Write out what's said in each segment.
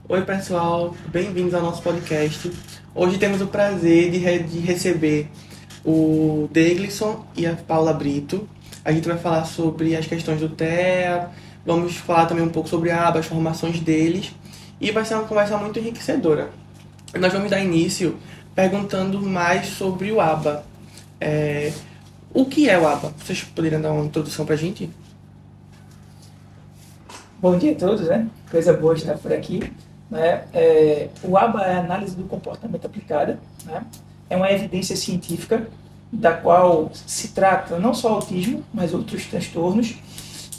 Oi, pessoal, bem-vindos ao nosso podcast. Hoje temos o prazer de receber o Deglisson e a Paula Brito. A gente vai falar sobre as questões do TEA, vamos falar também um pouco sobre a aba, as formações deles, e vai ser uma conversa muito enriquecedora. Nós vamos dar início perguntando mais sobre o ABA. O que é o ABA? Vocês poderiam dar uma introdução para a gente? Bom dia a todos, né? Coisa boa estar por aqui. Né? O ABA é a análise do comportamento aplicada. Né? É uma evidência científica da qual se trata não só autismo, mas outros transtornos,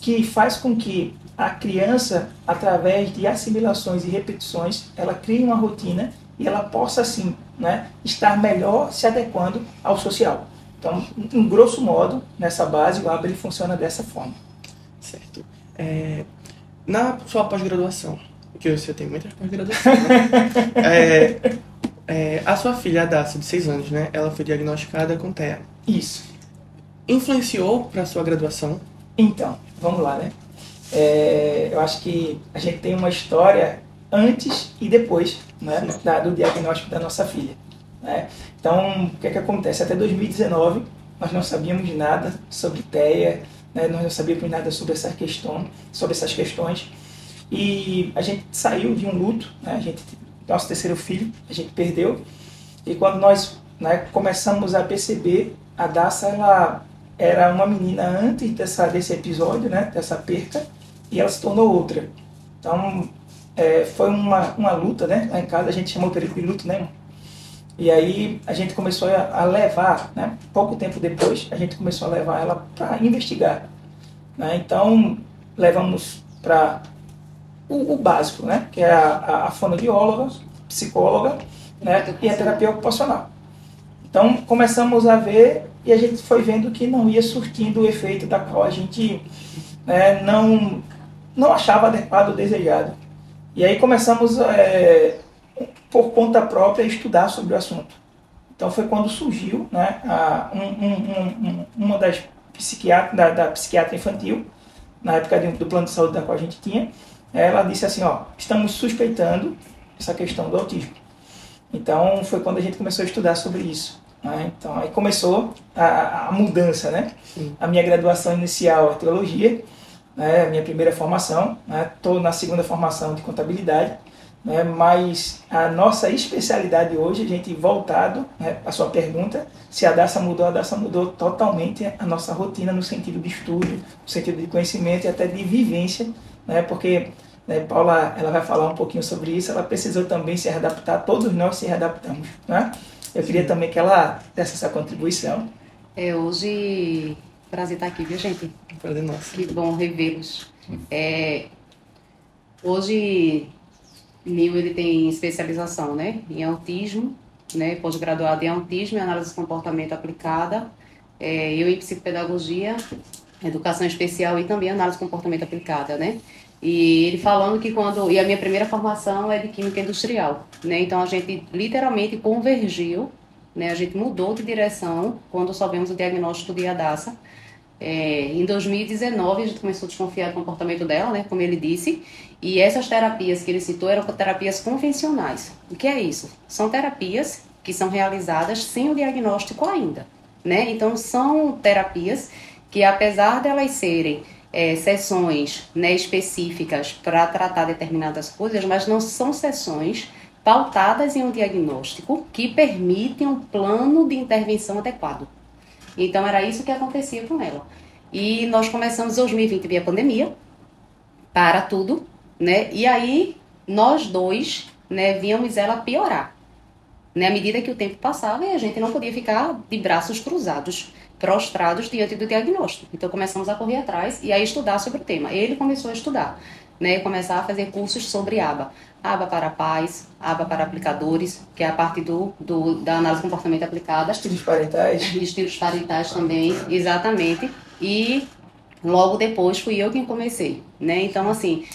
que faz com que a criança, através de assimilações e repetições, ela crie uma rotina e ela possa, assim, né, estar melhor se adequando ao social. Então, em grosso modo, nessa base, o ABA ele funciona dessa forma. Certo. Na sua pós-graduação, porque você tem muitas pós-graduações, né? A sua filha, a Dacia, de 6 anos, né? Ela foi diagnosticada com TEA. Isso. Influenciou para a sua graduação? Então, vamos lá, né? Eu acho que a gente tem uma história antes e depois, né, do diagnóstico da nossa filha. Né? Então, o que acontece? Até 2019, nós não sabíamos nada sobre TEA, né? Nós não sabíamos nada sobre essas questões. E a gente saiu de um luto, né? Nosso terceiro filho, a gente perdeu. E quando nós, né, começamos a perceber, a Daça, ela era uma menina antes desse episódio, né, dessa perca, e ela se tornou outra. Então, foi uma luta, né? Lá em casa a gente chamou o período de luto, né? E aí a gente começou a levar, né? Pouco tempo depois, a gente começou a levar ela para investigar. Né? Então, levamos para o básico, né? Que é a fonoaudióloga, psicóloga, né? E a terapia ocupacional. Então, começamos a ver e a gente foi vendo que não ia surtindo o efeito da qual a gente, né, não achava adequado ou desejado. E aí começamos, por conta própria, a estudar sobre o assunto. Então, foi quando surgiu, né, uma das da psiquiatra infantil, na época do plano de saúde da qual a gente tinha. Ela disse assim, estamos suspeitando essa questão do autismo. Então, foi quando a gente começou a estudar sobre isso. Né? Então, aí começou a mudança, né? A minha graduação inicial é teologia, né? A minha primeira formação, estou na segunda formação de contabilidade, né? Mas a nossa especialidade hoje, a gente voltado, né, a sua pergunta, se a Daça mudou totalmente a nossa rotina no sentido de estudo, no sentido de conhecimento e até de vivência, né? Porque, né, Paula, ela vai falar um pouquinho sobre isso, ela precisou também se readaptar, todos nós se readaptamos, né? Eu queria também que ela desse essa contribuição. Hoje, prazer estar aqui, viu, gente? Prazer nosso. Que bom revê-los. Hoje, Nil, ele tem especialização, né, em autismo, né, pós-graduado em autismo e análise de comportamento aplicada. Eu em psicopedagogia, educação especial e também análise de comportamento aplicada, né? E ele falando que e a minha primeira formação é de química industrial, né? Então a gente literalmente convergiu, né? A gente mudou de direção quando soubemos o diagnóstico de Hadassah. Em 2019 a gente começou a desconfiar do comportamento dela, né? Como ele disse. E essas terapias que ele citou eram terapias convencionais. O que é isso? São terapias que são realizadas sem o diagnóstico ainda, né? Então são terapias que, apesar de elas serem sessões, né, específicas para tratar determinadas coisas, mas não são sessões pautadas em um diagnóstico que permitem um plano de intervenção adequado. Então era isso que acontecia com ela. E nós começamos em 2020 via pandemia, para tudo, né? E aí nós dois, né, víamos ela piorar, né, à medida que o tempo passava e a gente não podia ficar de braços cruzados, prostrados diante do diagnóstico. Então começamos a correr atrás e a estudar sobre o tema. Ele começou a estudar, né, começar a fazer cursos sobre ABA. ABA para pais, ABA para aplicadores, que é a parte da análise de comportamento aplicada. Estilos parentais. Estilos parentais também, exatamente. E logo depois fui eu quem comecei, né? Então, assim,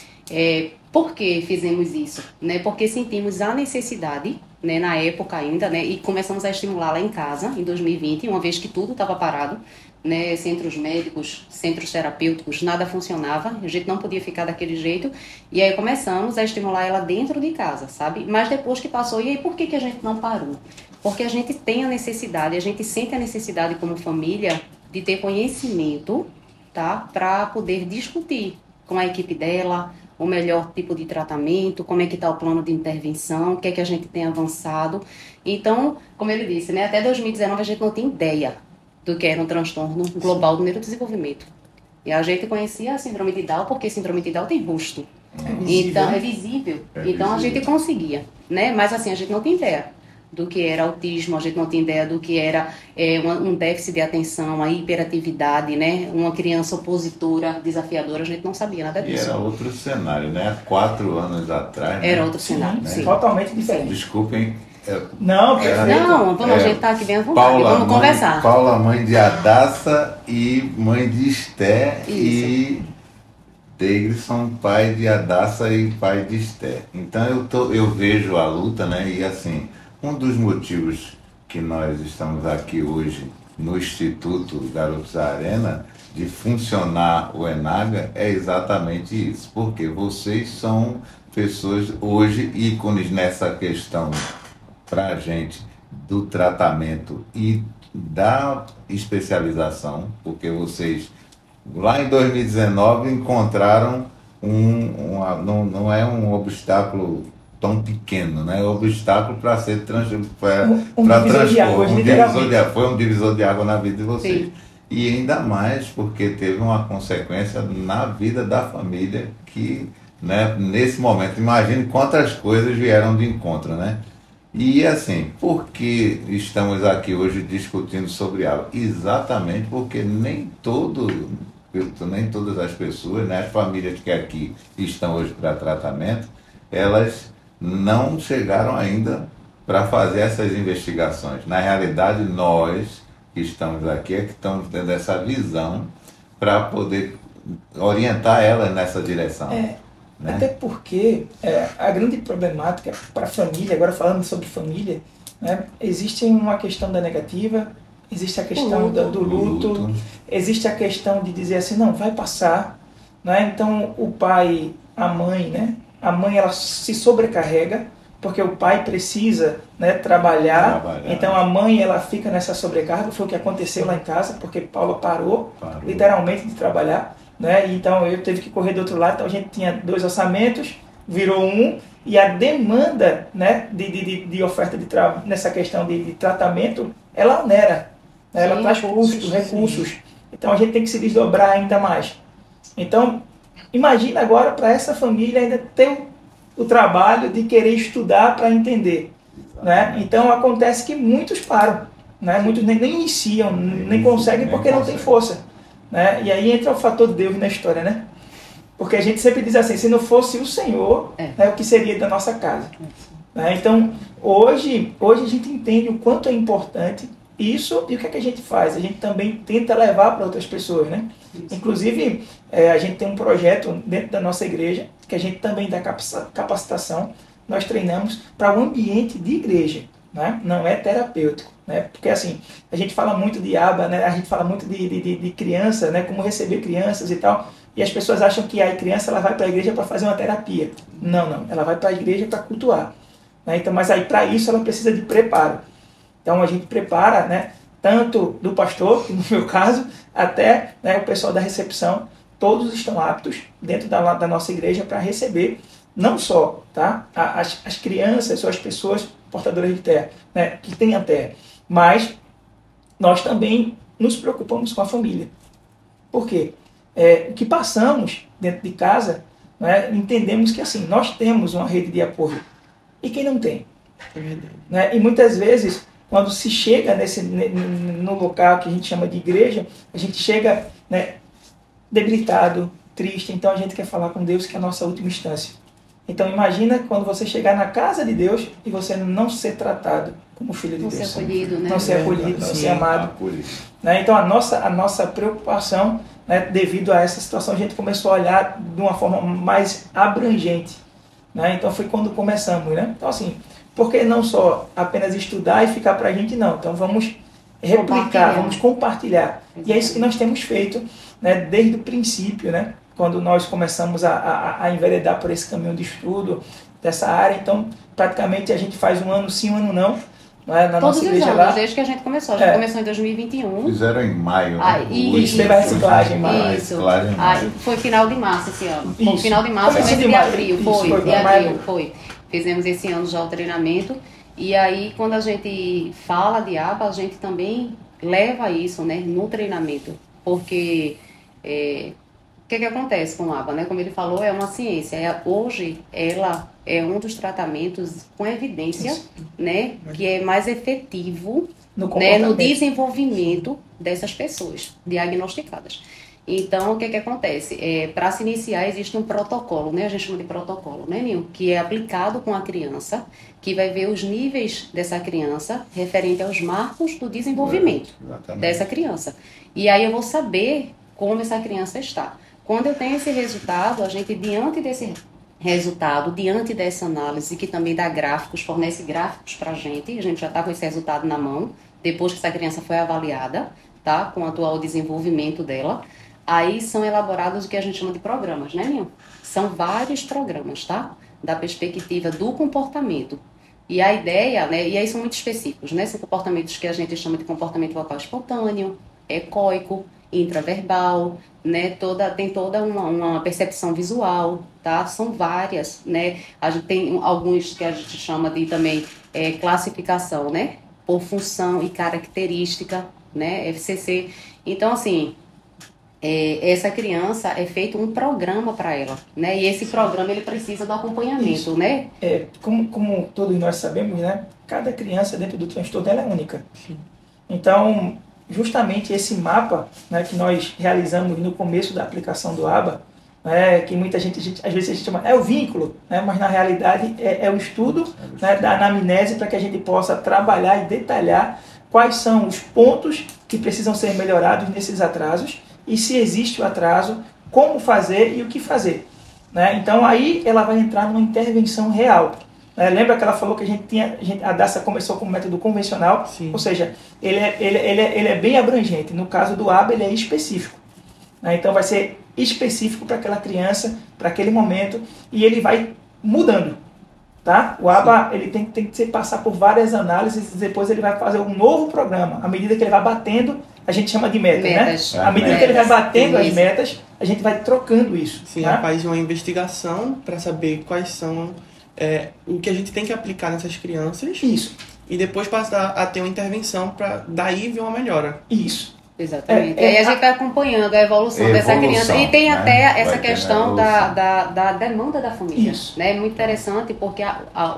por que fizemos isso? Né? Porque sentimos a necessidade, né, na época ainda, né, e começamos a estimulá-la em casa, em 2020, uma vez que tudo estava parado, né, centros médicos, centros terapêuticos, nada funcionava, a gente não podia ficar daquele jeito, e aí começamos a estimular ela dentro de casa, sabe? Mas depois que passou, e aí por que a gente não parou? Porque a gente tem a necessidade, a gente sente a necessidade como família de ter conhecimento, tá? Para poder discutir com a equipe dela o melhor tipo de tratamento, como é que está o plano de intervenção, o que é que a gente tem avançado. Então, como ele disse, né, até 2019 a gente não tinha ideia do que era um transtorno global do neurodesenvolvimento. E a gente conhecia a síndrome de Down porque síndrome de Down tem rosto. Então, é visível. Então, a gente conseguia, né? Mas assim, a gente não tinha ideia do que era autismo, a gente não tinha ideia do que era um déficit de atenção, a hiperatividade, né? Uma criança opositora, desafiadora, a gente não sabia nada disso. E era outro cenário, né? Há 4 anos atrás. Era né? outro cenário, Né? Sim. Totalmente diferente. Desculpem. Não, perfeito. Não, vamos, a gente tá aqui bem à vontade, vamos conversar. Paula, mãe de Adassa e mãe de Esther. Isso. E Deglison, pai de Adassa e pai de Esther. Então eu vejo a luta, né? E assim, um dos motivos que nós estamos aqui hoje no Instituto Garotos Arena, de funcionar o ENAGA, é exatamente isso. Porque vocês são pessoas hoje ícones nessa questão para a gente do tratamento e da especialização, porque vocês lá em 2019 encontraram não é um obstáculo tão pequeno, né? É um obstáculo para ser transformado. Foi um divisor de água na vida de vocês. Sim. E ainda mais porque teve uma consequência na vida da família que, né, nesse momento, imagine quantas coisas vieram de encontro, né? E assim, por que estamos aqui hoje discutindo sobre algo? Exatamente porque nem todas as pessoas, né, as famílias que aqui estão hoje para tratamento, elas não chegaram ainda para fazer essas investigações. Na realidade, nós que estamos aqui é que estamos tendo essa visão para poder orientar elas nessa direção. Né? Até porque a grande problemática para a família, agora falando sobre família, né, existe uma questão da negativa, existe a questão do luto, existe a questão de dizer assim, não, vai passar. Né? Então o pai, a mãe, né? A mãe ela se sobrecarrega, porque o pai precisa, né, trabalhar, então a mãe ela fica nessa sobrecarga, foi o que aconteceu lá em casa, porque Paula parou. Literalmente de trabalhar. Né? Então eu teve que correr do outro lado, então a gente tinha 2 orçamentos, virou um, e a demanda, né, de oferta nessa questão de tratamento, ela onera, né? Ela traz custos, recursos, então a gente tem que se desdobrar ainda mais. Então imagina agora para essa família ainda ter o trabalho de querer estudar para entender, né? Então acontece que muitos param, né? Muitos nem iniciam, nem conseguem porque não tem força. Né? E aí entra o fator de Deus na história, né? Porque a gente sempre diz assim, se não fosse o Senhor, né, o que seria da nossa casa? Né? Então, hoje a gente entende o quanto é importante isso e o que é que a gente faz? A gente também tenta levar para outras pessoas, né? Inclusive, a gente tem um projeto dentro da nossa igreja, que a gente também dá capacitação, nós treinamos para o ambiente de igreja, né? Não é terapêutico, né? Porque assim, a gente fala muito de aba, né? A gente fala muito de criança, né? Como receber crianças e tal, e as pessoas acham que a criança ela vai para a igreja para fazer uma terapia. Não, ela vai para a igreja para cultuar, né? Então, mas aí para isso ela precisa de preparo. Então a gente prepara, né? Tanto do pastor, que no meu caso, até, né, o pessoal da recepção, todos estão aptos dentro da nossa igreja para receber, não só, tá, as crianças ou as pessoas portadoras de TEA, né, que têm a TEA, mas nós também nos preocupamos com a família. Por quê? O que passamos dentro de casa, né, entendemos que assim, nós temos uma rede de apoio. E quem não tem? Né? E muitas vezes, quando se chega no local que a gente chama de igreja, a gente chega, né, debilitado, triste, então a gente quer falar com Deus, que é a nossa última instância. Então imagina quando você chegar na casa de Deus e você não ser tratado como filho de Deus. Não ser acolhido, né? Não ser acolhido, não ser amado. Né? Então a nossa preocupação, né, devido a essa situação, a gente começou a olhar de uma forma mais abrangente. Né? Então foi quando começamos. Né? Então assim, por que não só apenas estudar e ficar para a gente? Não. Então vamos replicar, vamos compartilhar. E é isso que nós temos feito, né, desde o princípio, né, quando nós começamos a enveredar por esse caminho de estudo dessa área. Então, praticamente a gente faz um ano sim, um ano não, né, na Todos nossa os igreja anos, lá. desde que a gente começou. A gente começou em 2021. Fizeram em maio, né? Ah, Isso, teve a reciclagem em maio. Isso. Reciclagem em maio. Foi final de março esse ano. Foi Isso. final de março, Começo começo de de maio. abril. Isso, Foi, foi de maio. abril, foi. Fizemos esse ano já o treinamento. E aí, quando a gente fala de aba, a gente também leva isso, né, no treinamento. Porque o que acontece com a aba, né? Como ele falou, é uma ciência. Hoje, ela é um dos tratamentos com evidência, né, que é mais efetivo no desenvolvimento dessas pessoas diagnosticadas. Então, o que acontece? Para se iniciar, existe um protocolo, né? A gente chama de protocolo, né, Nil? Que é aplicado com a criança, que vai ver os níveis dessa criança referente aos marcos do desenvolvimento dessa criança. E aí eu vou saber como essa criança está. Quando eu tenho esse resultado, a gente, diante desse resultado, diante dessa análise, que também dá gráficos, fornece gráficos para a gente já está com esse resultado na mão, depois que essa criança foi avaliada, tá? Com o atual desenvolvimento dela. Aí são elaborados o que a gente chama de programas, né, Ninho? São vários programas, tá? Da perspectiva do comportamento. E a ideia, né, e aí são muito específicos, né? São comportamentos que a gente chama de comportamento vocal espontâneo, ecoico, intraverbal, né? Tem toda uma percepção visual, tá? São várias, né? A gente tem alguns que a gente chama de também classificação, né? Por função e característica, né? FCC. Então, assim, essa criança é feito um programa para ela, né? E esse programa ele precisa do acompanhamento, isso, né? Como todos nós sabemos, né? Cada criança dentro do transtorno ela é única. Sim. Então, justamente esse mapa, né, que nós realizamos no começo da aplicação do ABA, né, que muita gente, às vezes a gente chama, é o vínculo, né, mas na realidade é o estudo, né, da anamnese para que a gente possa trabalhar e detalhar quais são os pontos que precisam ser melhorados nesses atrasos e se existe o atraso, como fazer e o que fazer. Né? Então aí ela vai entrar numa intervenção real. Lembra que ela falou que a DASA começou com método convencional, sim, ou seja, ele é bem abrangente. No caso do ABA, ele é específico. Né? Então vai ser específico para aquela criança, para aquele momento, e ele vai mudando. Tá? O ABA ele tem que passar por várias análises e depois ele vai fazer um novo programa. À medida que ele vai batendo, a gente chama de metas. Né? À medida que ele vai batendo as metas, a gente vai trocando isso. Sim, tá? Faz uma investigação para saber quais são o que a gente tem que aplicar nessas crianças. Isso. E depois passar a ter uma intervenção para daí ver uma melhora. Isso. Exatamente. E aí a gente vai acompanhando a evolução dessa criança. E tem até essa questão da demanda da família. Isso. Né? É muito interessante porque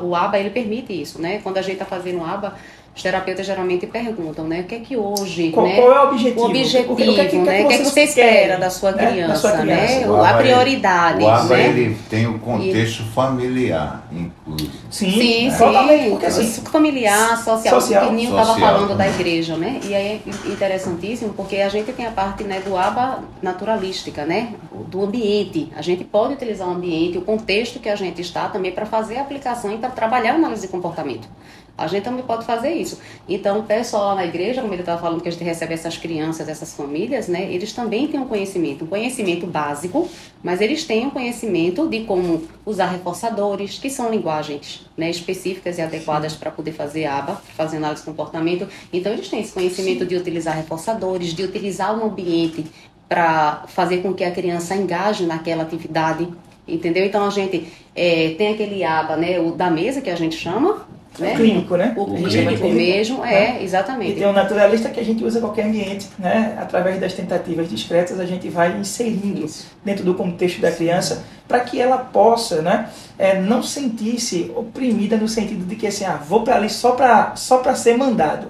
o ABA ele permite isso. Né? Quando a gente está fazendo o ABA, os terapeutas geralmente perguntam, né? O que é que hoje... Qual é o objetivo? O objetivo, né? O que é que você espera da sua criança, né? A prioridade. O ABA, né? ele tem o contexto familiar, inclusive. Sim, porque familiar, social. O que Ninho estava falando da igreja, né? E aí é interessantíssimo, porque a gente tem a parte, né, do ABA naturalística, né? Do ambiente. A gente pode utilizar o ambiente, o contexto que a gente está também para fazer a aplicação e para trabalhar a análise de comportamento. A gente também pode fazer isso. Então, o pessoal lá na igreja, como ele estava falando, que a gente recebe essas crianças, essas famílias, né? Eles também têm um conhecimento básico, mas eles têm um conhecimento de como usar reforçadores, que são linguagens, né, específicas e adequadas para poder fazer ABA, fazer análise de comportamento. Então, eles têm esse conhecimento de utilizar reforçadores, de utilizar o ambiente para fazer com que a criança engaje naquela atividade, entendeu? Então, a gente tem aquele ABA, né, o da mesa, que a gente chama, né? O clínico, né? O clínico mesmo, né? Exatamente. E tem o naturalista que a gente usa em qualquer ambiente, né? Através das tentativas discretas, a gente vai inserindo dentro do contexto da criança para que ela possa, né, não sentir-se oprimida no sentido de que assim, vou para ali só para ser mandado.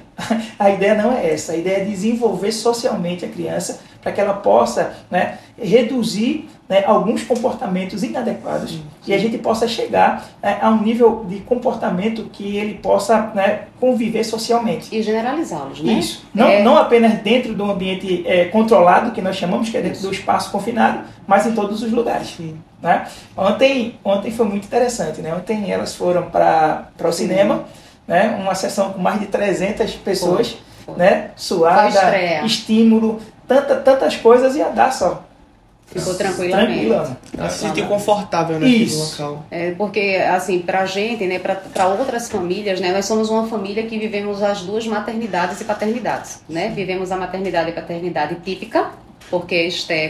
A ideia não é essa, a ideia é desenvolver socialmente a criança para que ela possa, né, reduzir, né, alguns comportamentos inadequados e a gente possa chegar, né, a um nível de comportamento que ele possa, né, conviver socialmente. E generalizá-los, né? Isso. Não apenas dentro do ambiente controlado, que nós chamamos, que é dentro do espaço confinado, mas em todos os lugares. Né? Ontem foi muito interessante. Né? Ontem elas foram para o cinema, né? Uma sessão com mais de 300 pessoas, né? Suada, estímulo, tantas coisas e a Daça, ó. Ficou tranquilamente. Ela se sentiu confortável Isso. naquele local. Porque, assim, pra gente, né, pra outras famílias, né, nós somos uma família que vivemos as duas maternidades e paternidades, né? Vivemos a maternidade e paternidade típica, porque Esté,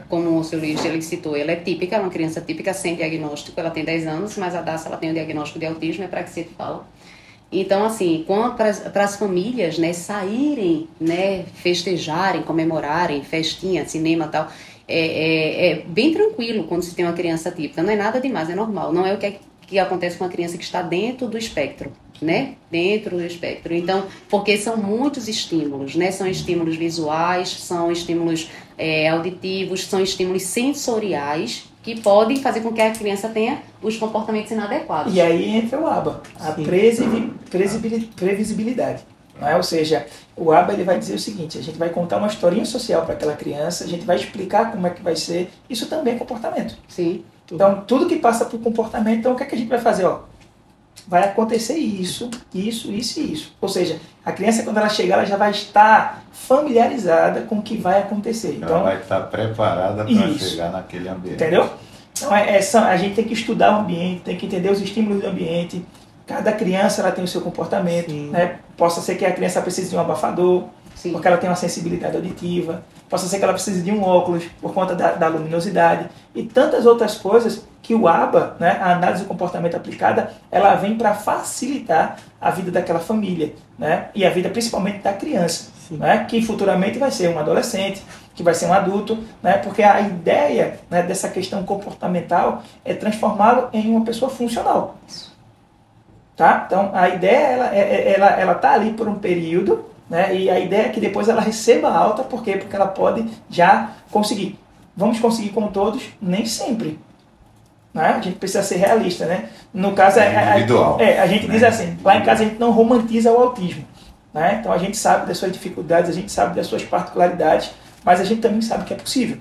como o seu Luiz ele citou, ela é típica, é uma criança típica, sem diagnóstico, ela tem 10 anos, mas a Daça, ela tem o diagnóstico de autismo, é praxia fala. Então, assim, para as famílias, né, saírem, né, festejarem, comemorarem, festinha, cinema e tal, é bem tranquilo quando se tem uma criança típica. Não é nada demais, é normal. Não é o que acontece com uma criança que está dentro do espectro, né? Dentro do espectro. Então, porque são muitos estímulos, né? São estímulos visuais, são estímulos auditivos, são estímulos sensoriais que podem fazer com que a criança tenha os comportamentos inadequados. E aí entra o ABA, a previsibilidade. Não é? Ou seja, o ABA ele vai dizer o seguinte, a gente vai contar uma historinha social para aquela criança, a gente vai explicar como é que vai ser, isso também é comportamento. Sim. Então, tudo que passa por comportamento, então o que é que a gente vai fazer? Ó, vai acontecer isso. Ou seja, a criança quando ela chegar, ela já vai estar familiarizada com o que vai acontecer. Então, ela vai estar preparada para chegar naquele ambiente. Entendeu? Então, a gente tem que estudar o ambiente, tem que entender os estímulos do ambiente. Cada criança ela tem o seu comportamento, né? Possa ser que a criança precise de um abafador, Sim. porque ela tem uma sensibilidade auditiva. Possa ser que ela precise de um óculos por conta da luminosidade. E tantas outras coisas que o ABA, né, a análise do comportamento aplicada, ela vem para facilitar a vida daquela família, né? E a vida principalmente da criança, né? Que futuramente vai ser um adolescente, que vai ser um adulto, né? Porque a ideia, né, dessa questão comportamental é transformá-lo em uma pessoa funcional. Tá? Então, a ideia ela tá ali por um período, né? E a ideia é que depois ela receba alta, por quê? Porque ela pode já conseguir. Vamos conseguir com todos? Nem sempre. Né? A gente precisa ser realista, né? No caso, individual. A gente diz assim, lá em casa a gente não romantiza o autismo. Né? Então a gente sabe das suas dificuldades, a gente sabe das suas particularidades, mas a gente também sabe que é possível.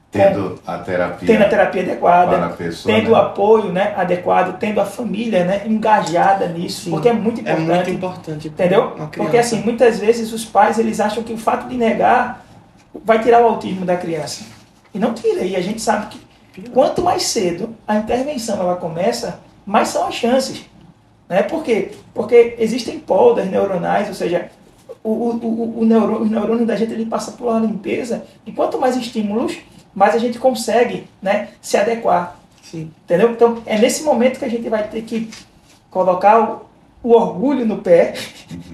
Tendo a terapia adequada, para a pessoa, tendo o apoio, né, adequado, tendo a família, né, engajada nisso, Sim, porque é muito importante. É muito importante. Entendeu? Porque assim, muitas vezes os pais eles acham que o fato de negar vai tirar o autismo da criança. E não tira. E a gente sabe que quanto mais cedo a intervenção ela começa, mais são as chances. Né? Por quê? Porque existem poldas neuronais, ou seja, o neurônio da gente ele passa por uma limpeza, e quanto mais estímulos, mais a gente consegue, né, se adequar. Sim. Entendeu? Então, é nesse momento que a gente vai ter que colocar o orgulho no pé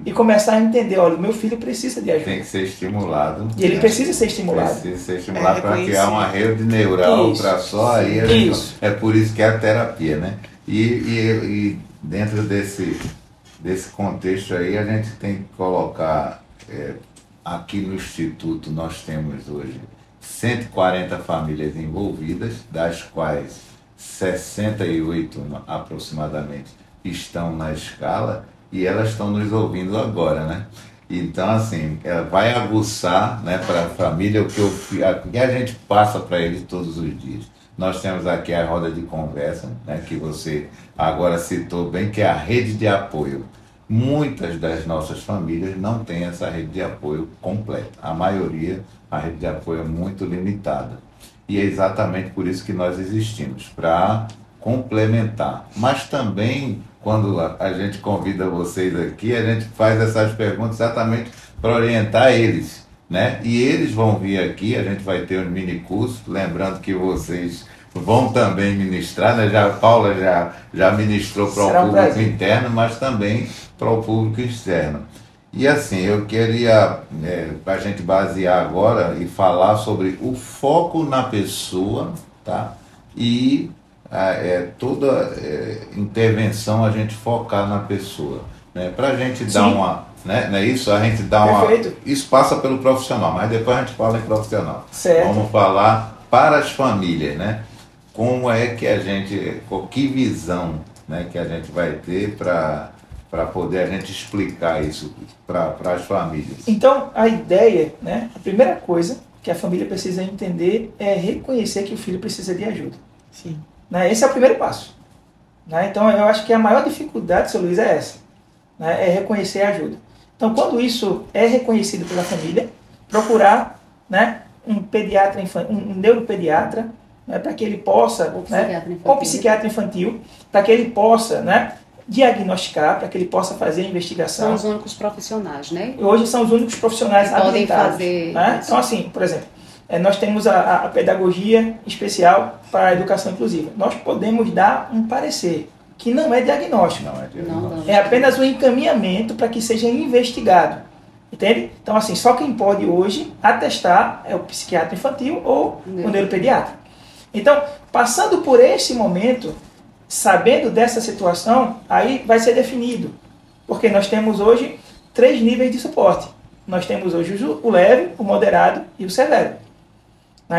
e começar a entender, olha, o meu filho precisa de ajuda. Tem que ser estimulado. E ele precisa ser estimulado. Precisa ser estimulado para criar uma rede neural para só aí. É por isso que é a terapia, né? E dentro desse contexto aí, a gente tem que colocar, aqui no Instituto nós temos hoje 140 famílias envolvidas, das quais 68 aproximadamente estão na escala e elas estão nos ouvindo agora, né? Então, assim, vai aguçar, né, para a família o que a gente passa para eles todos os dias. Nós temos aqui a roda de conversa, né, que você agora citou bem, que é a rede de apoio. Muitas das nossas famílias não têm essa rede de apoio completa. A maioria, a rede de apoio é muito limitada. E é exatamente por isso que nós existimos, para complementar. Mas também, quando a gente convida vocês aqui, a gente faz essas perguntas exatamente para orientar eles, né? E eles vão vir aqui, a gente vai ter um mini curso, lembrando que vocês vão também ministrar, né? A Paula já ministrou para o público interno, mas também para o público externo. E assim, eu queria, para a gente basear agora e falar sobre o foco na pessoa, tá? E toda intervenção a gente focar na pessoa, né? Para a gente dar uma, né? Não é isso? A gente dá Perfeito. Isso passa pelo profissional, mas depois a gente fala em profissional. Certo. Vamos falar para as famílias, né? Como é que que visão, né, que a gente vai ter para poder a gente explicar isso para as famílias? Então, a ideia, né, a primeira coisa que a família precisa entender é reconhecer que o filho precisa de ajuda. Sim. Né, esse é o primeiro passo. Né? Então, eu acho que a maior dificuldade, seu Luiz, é essa. Né, é reconhecer a ajuda. Então, quando isso é reconhecido pela família, procurar, né, um pediatra, um neuropediatra, né, para que ele possa, ou psiquiatra infantil, para que ele possa, né, diagnosticar, para que ele possa fazer a investigação. São os únicos profissionais, né? Hoje são os únicos profissionais que podem habilitados. Fazer né? Então, assim, por exemplo, nós temos a pedagogia especial para a educação inclusiva. Nós podemos dar um parecer, que não é diagnóstico. É apenas um encaminhamento para que seja investigado. Entende? Então, assim, só quem pode hoje atestar é o psiquiatra infantil ou o neuropediatra. Então, passando por esse momento, sabendo dessa situação, aí vai ser definido. Porque nós temos hoje 3 níveis de suporte. Nós temos hoje o leve, o moderado e o severo.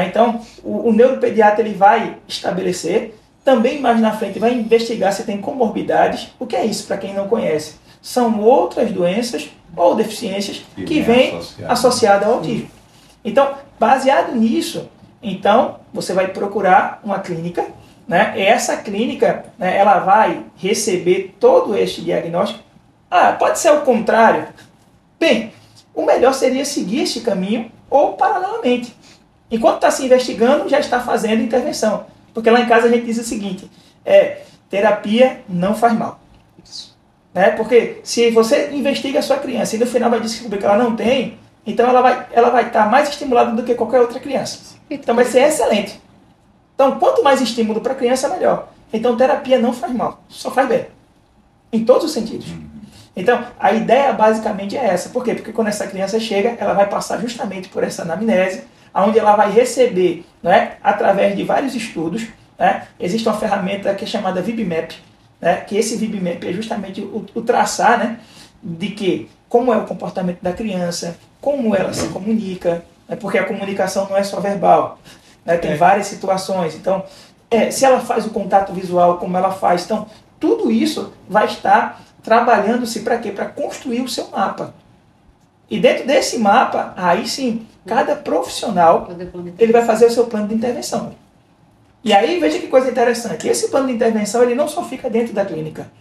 Então, o neuropediatra ele vai estabelecer, também mais na frente vai investigar se tem comorbidades. O que é isso, para quem não conhece? São outras doenças ou deficiências que vêm associadas ao autismo. Então, baseado nisso, então, você vai procurar uma clínica, né? E essa clínica, né, ela vai receber todo este diagnóstico. Pode ser o contrário. Bem, o melhor seria seguir este caminho ou paralelamente. Enquanto está se investigando, já está fazendo intervenção. Porque lá em casa a gente diz o seguinte, terapia não faz mal. Né? Porque se você investiga a sua criança e no final vai descobrir que ela não tem, então ela vai estar mais estimulada do que qualquer outra criança. Então vai ser excelente. Então, quanto mais estímulo para a criança, melhor. Então, terapia não faz mal, só faz bem. Em todos os sentidos. Então, a ideia basicamente é essa. Por quê? Porque quando essa criança chega, ela vai passar justamente por essa anamnese, onde ela vai receber, né, através de vários estudos, né, existe uma ferramenta que é chamada VibMap, né, que esse VibMap é justamente o traçar, né, de que como é o comportamento da criança, como ela se comunica, né, porque a comunicação não é só verbal, né, tem várias situações. Então, se ela faz o contato visual, como ela faz, então, tudo isso vai estar trabalhando-se para quê? Para construir o seu mapa. E dentro desse mapa, aí sim, cada profissional ele vai fazer o seu plano de intervenção. E aí, veja que coisa interessante. Esse plano de intervenção ele não só fica dentro da clínica.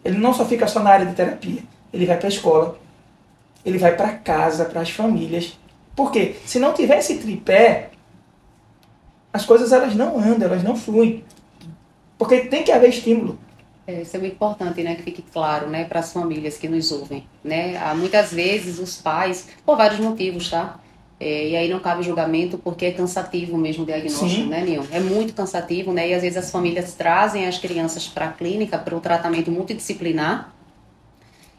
Ele não só fica só na área de terapia. Ele vai para a escola. Ele vai para casa, para as famílias. Por quê? Se não tiver esse tripé, as coisas elas não andam, elas não fluem. Porque tem que haver estímulo. Isso é muito importante, né, que fique claro, né, para as famílias que nos ouvem, né? Muitas vezes os pais, por vários motivos, tá? E aí não cabe julgamento porque é cansativo mesmo o diagnóstico, Sim. né, Nil? É muito cansativo, né? E às vezes as famílias trazem as crianças para a clínica para um tratamento multidisciplinar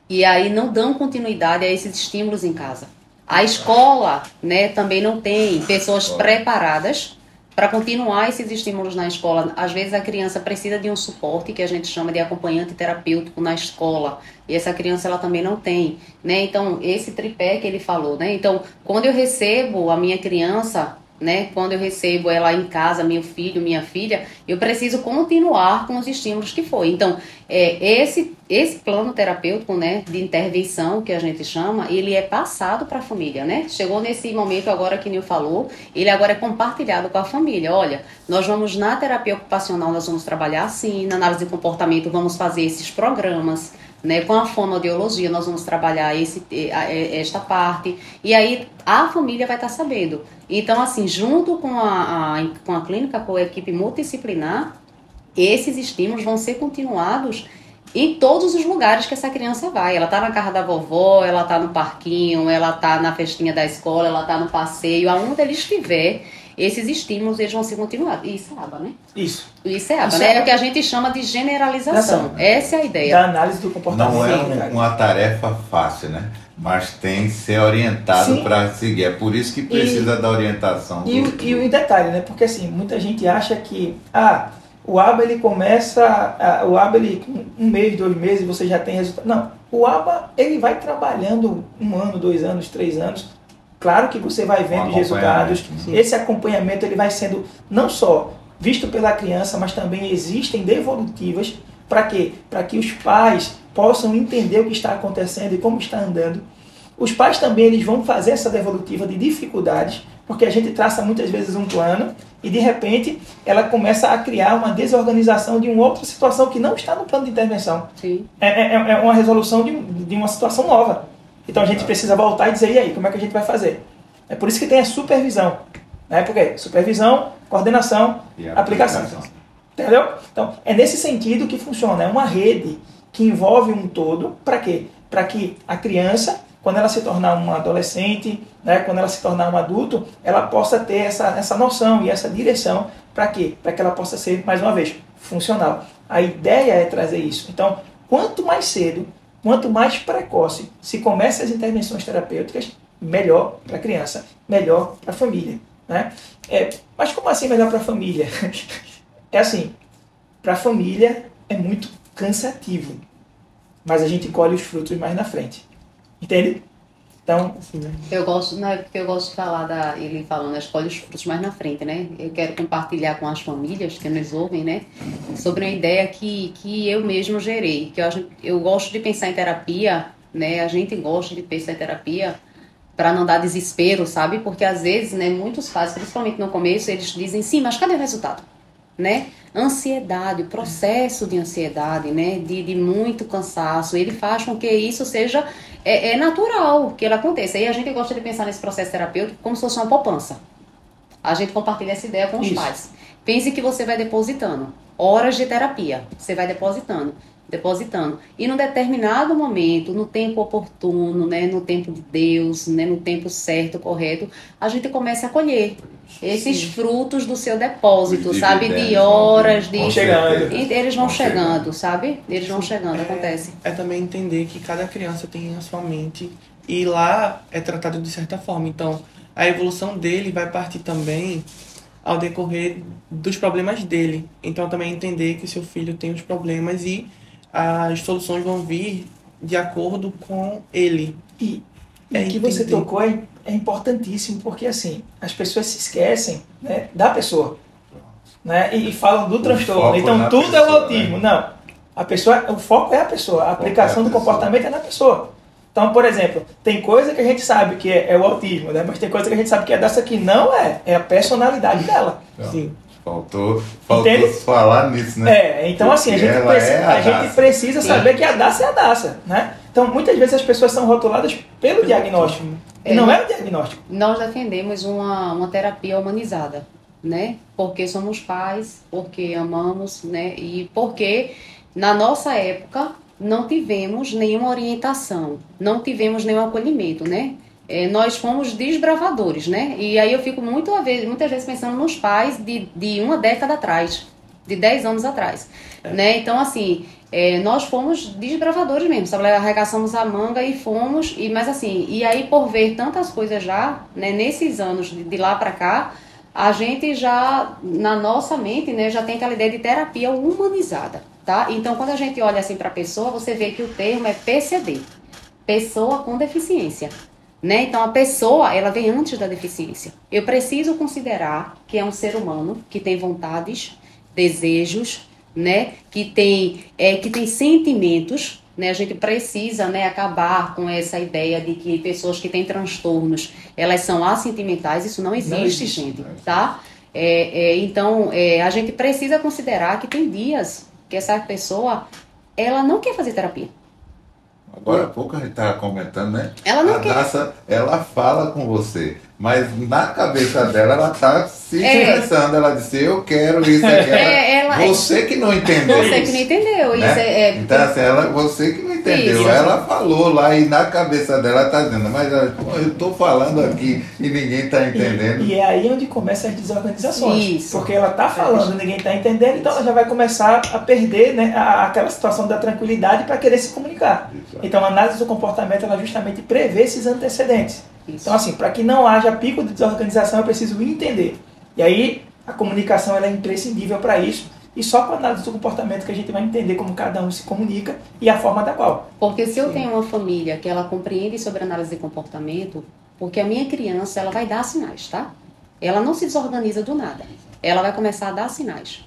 e aí não dão continuidade a esses estímulos em casa. A escola, né, também não tem pessoas preparadas para continuar esses estímulos na escola. Às vezes a criança precisa de um suporte que a gente chama de acompanhante terapêutico na escola. E essa criança ela também não tem, né? Então, esse tripé que ele falou, né? Então, quando eu recebo a minha criança, né? Quando eu recebo ela em casa, meu filho, minha filha, eu preciso continuar com os estímulos que foi. Então, esse plano terapêutico, né, de intervenção que a gente chama, ele é passado para a família, né? Chegou nesse momento agora que o Nil falou, ele agora é compartilhado com a família. Olha, nós vamos na terapia ocupacional, nós vamos trabalhar assim, na análise de comportamento vamos fazer esses programas, né, com a fonoaudiologia nós vamos trabalhar esta parte, e aí a família vai estar sabendo. Então, assim, junto com a clínica, com a equipe multidisciplinar, esses estímulos vão ser continuados em todos os lugares que essa criança vai. Ela está na casa da vovó, ela está no parquinho, ela está na festinha da escola, ela está no passeio, aonde ele estiver, esses estímulos eles vão ser continuados. Isso é ABA, né? Isso. Isso é ABA, né? É o que a gente chama de generalização. Essa é a ideia. Da análise do comportamento. Não é uma tarefa fácil, né? Mas tem que ser orientado para seguir. É por isso que precisa da orientação. E o detalhe, né? Porque assim, muita gente acha que o ABA ele começa, o ABA ele, 1 mês, 2 meses, você já tem resultado. Não, o ABA ele vai trabalhando 1 ano, 2 anos, 3 anos. Claro que você vai vendo os resultados. Sim. Esse acompanhamento ele vai sendo não só visto pela criança, mas também existem devolutivas para quê? Para que os pais possam entender o que está acontecendo e como está andando. Os pais também eles vão fazer essa devolutiva de dificuldades, porque a gente traça muitas vezes um plano e de repente ela começa a criar uma desorganização de uma outra situação que não está no plano de intervenção. Sim. É uma resolução de uma situação nova. Então a gente precisa voltar e dizer, e aí, como é que a gente vai fazer? É por isso que tem a supervisão. Né? Por quê? Supervisão, coordenação e aplicação. Entendeu? Então, é nesse sentido que funciona. É uma rede que envolve um todo. Para quê? Para que a criança, quando ela se tornar uma adolescente, né, quando ela se tornar um adulto, ela possa ter essa noção e essa direção. Para quê? Para que ela possa ser, mais uma vez, funcional. A ideia é trazer isso. Então, quanto mais cedo, quanto mais precoce se começa as intervenções terapêuticas, melhor para a criança, melhor para a família. Né? Mas como assim melhor para a família? É assim, para a família é muito cansativo, mas a gente colhe os frutos mais na frente. Entende? Então, assim, né? Eu gosto, né, porque eu gosto de falar ele falando, escolhe os frutos mais na frente, né? Eu quero compartilhar com as famílias que nos ouvem, né, sobre uma ideia que eu mesmo gerei, que eu gosto de pensar em terapia, né? A gente gosta de pensar em terapia para não dar desespero, sabe? Porque às vezes, né, muitos pais, principalmente no começo, eles dizem, sim, mas cadê o resultado? Né? Ansiedade, o processo de ansiedade, né? de muito cansaço, ele faz com que isso seja natural, que ele aconteça. E a gente gosta de pensar nesse processo terapêutico como se fosse uma poupança. A gente compartilha essa ideia com os pais. Pense que você vai depositando horas de terapia, você vai depositando. E num determinado momento, no tempo oportuno, né, no tempo de Deus, né, no tempo certo, correto, a gente começa a colher esses frutos do seu depósito, sabe? De horas, eles vão chegando, sabe? Eles vão chegando, acontece. É também entender que cada criança tem a sua mente e lá é tratado de certa forma. Então, a evolução dele vai partir também ao decorrer dos problemas dele. Então, também entender que o seu filho tem os problemas e as soluções vão vir de acordo com ele. E o que você tocou é importantíssimo, porque assim, as pessoas se esquecem, né, da pessoa, né, e falam do transtorno. Então tudo é o autismo. Né? Não. O foco é a pessoa, a aplicação do comportamento é na pessoa. Então, por exemplo, tem coisa que a gente sabe que é o autismo, né, mas tem coisa que a gente sabe que é dessa que não é a personalidade dela. Sim. Faltou falar nisso, né? Então assim, a gente precisa saber que a DASA é a DASA, né? Então, muitas vezes as pessoas são rotuladas pelo diagnóstico. E não é o diagnóstico. Nós defendemos uma terapia humanizada, né? Porque somos pais, porque amamos, né? E porque na nossa época não tivemos nenhuma orientação, não tivemos nenhum acolhimento, né? Nós fomos desbravadores, né? E aí eu fico muitas vezes pensando nos pais de uma década atrás, de 10 anos atrás, né? Então, assim, nós fomos desbravadores mesmo, sabe? Arregaçamos a manga e fomos, mas assim, e aí por ver tantas coisas já, né, nesses anos de lá pra cá, a gente já, na nossa mente, né, já tem aquela ideia de terapia humanizada, tá? Então, quando a gente olha assim pra pessoa, você vê que o termo é PCD, pessoa com deficiência. Né? Então a pessoa, ela vem antes da deficiência. Eu preciso considerar que é um ser humano que tem vontades, desejos, né? que tem sentimentos, né? A gente precisa, né, acabar com essa ideia de que pessoas que têm transtornos, elas são assentimentais. Isso não existe, gente, tá? Então a gente precisa considerar que tem dias que essa pessoa, ela não quer fazer terapia. Agora há pouco a gente estava comentando, né? Ela não a Daça, ela fala com você, mas na cabeça dela ela está se expressando. Ela disse, eu quero isso, você que não entendeu. Você que não entendeu. Né? Então, assim, você que não entendeu. Isso. Ela falou lá e na cabeça dela está dizendo, mas eu estou falando aqui e ninguém está entendendo. E é aí onde começam as desorganizações. Isso. Porque ela está falando, ninguém está entendendo, então ela já vai começar a perder, né, aquela situação da tranquilidade para querer se comunicar. Isso. Então, a análise do comportamento, ela justamente prevê esses antecedentes. Isso. Então, assim, para que não haja pico de desorganização, eu preciso entender. E aí, a comunicação ela é imprescindível para isso. E só com a análise do comportamento que a gente vai entender como cada um se comunica e a forma da qual. Porque se eu tenho uma família que ela compreende sobre análise de comportamento, porque a minha criança, ela vai dar sinais, tá? Ela não se desorganiza do nada. Ela vai começar a dar sinais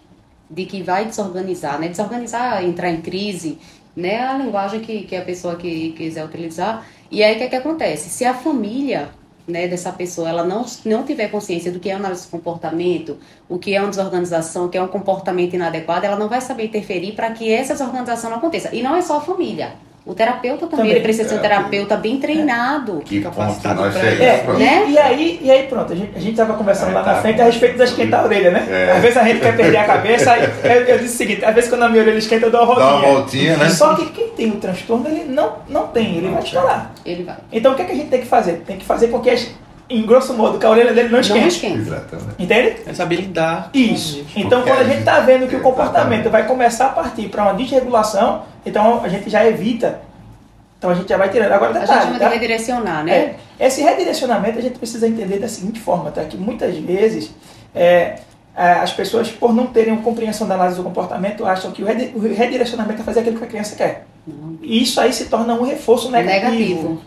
de que vai desorganizar, né? Desorganizar, entrar em crise, né? A linguagem que a pessoa que quiser utilizar. E aí, o que acontece? Se a família, né, dessa pessoa, ela não tiver consciência do que é análise de comportamento, o que é uma desorganização, o que é um comportamento inadequado, ela não vai saber interferir para que essa desorganização não aconteça. E não é só a família, O terapeuta também ele precisa ser um terapeuta bem treinado. Que ponto Capacitado nós pra chegamos. Né? E aí pronto, a gente estava conversando lá na frente a respeito da esquentar a orelha, né? É. Às vezes a gente quer perder a cabeça, aí eu disse o seguinte, às vezes quando a minha orelha esquenta eu dou uma Dá voltinha. uma voltinha, né? Só que quem tem o transtorno, ele não tem, ele vai estourar. Ele vai. Então o que a gente tem que fazer? Tem que fazer com que, em grosso modo, que a orelha dele não Não esquente. esquenta. Exatamente. Entende? É saber lidar. com Isso. isso. Então, Porque quando a gente está vendo que o comportamento Exatamente. vai começar a partir para uma desregulação, então a gente já evita. Então a gente já vai tirando. Agora, A gente detalhe, chama tá? de redirecionar, né? É, esse redirecionamento a gente precisa entender da seguinte forma, tá? Que muitas vezes as pessoas, por não terem uma compreensão da análise do comportamento, acham que o redirecionamento é fazer aquilo que a criança quer. E isso aí se torna um reforço negativo.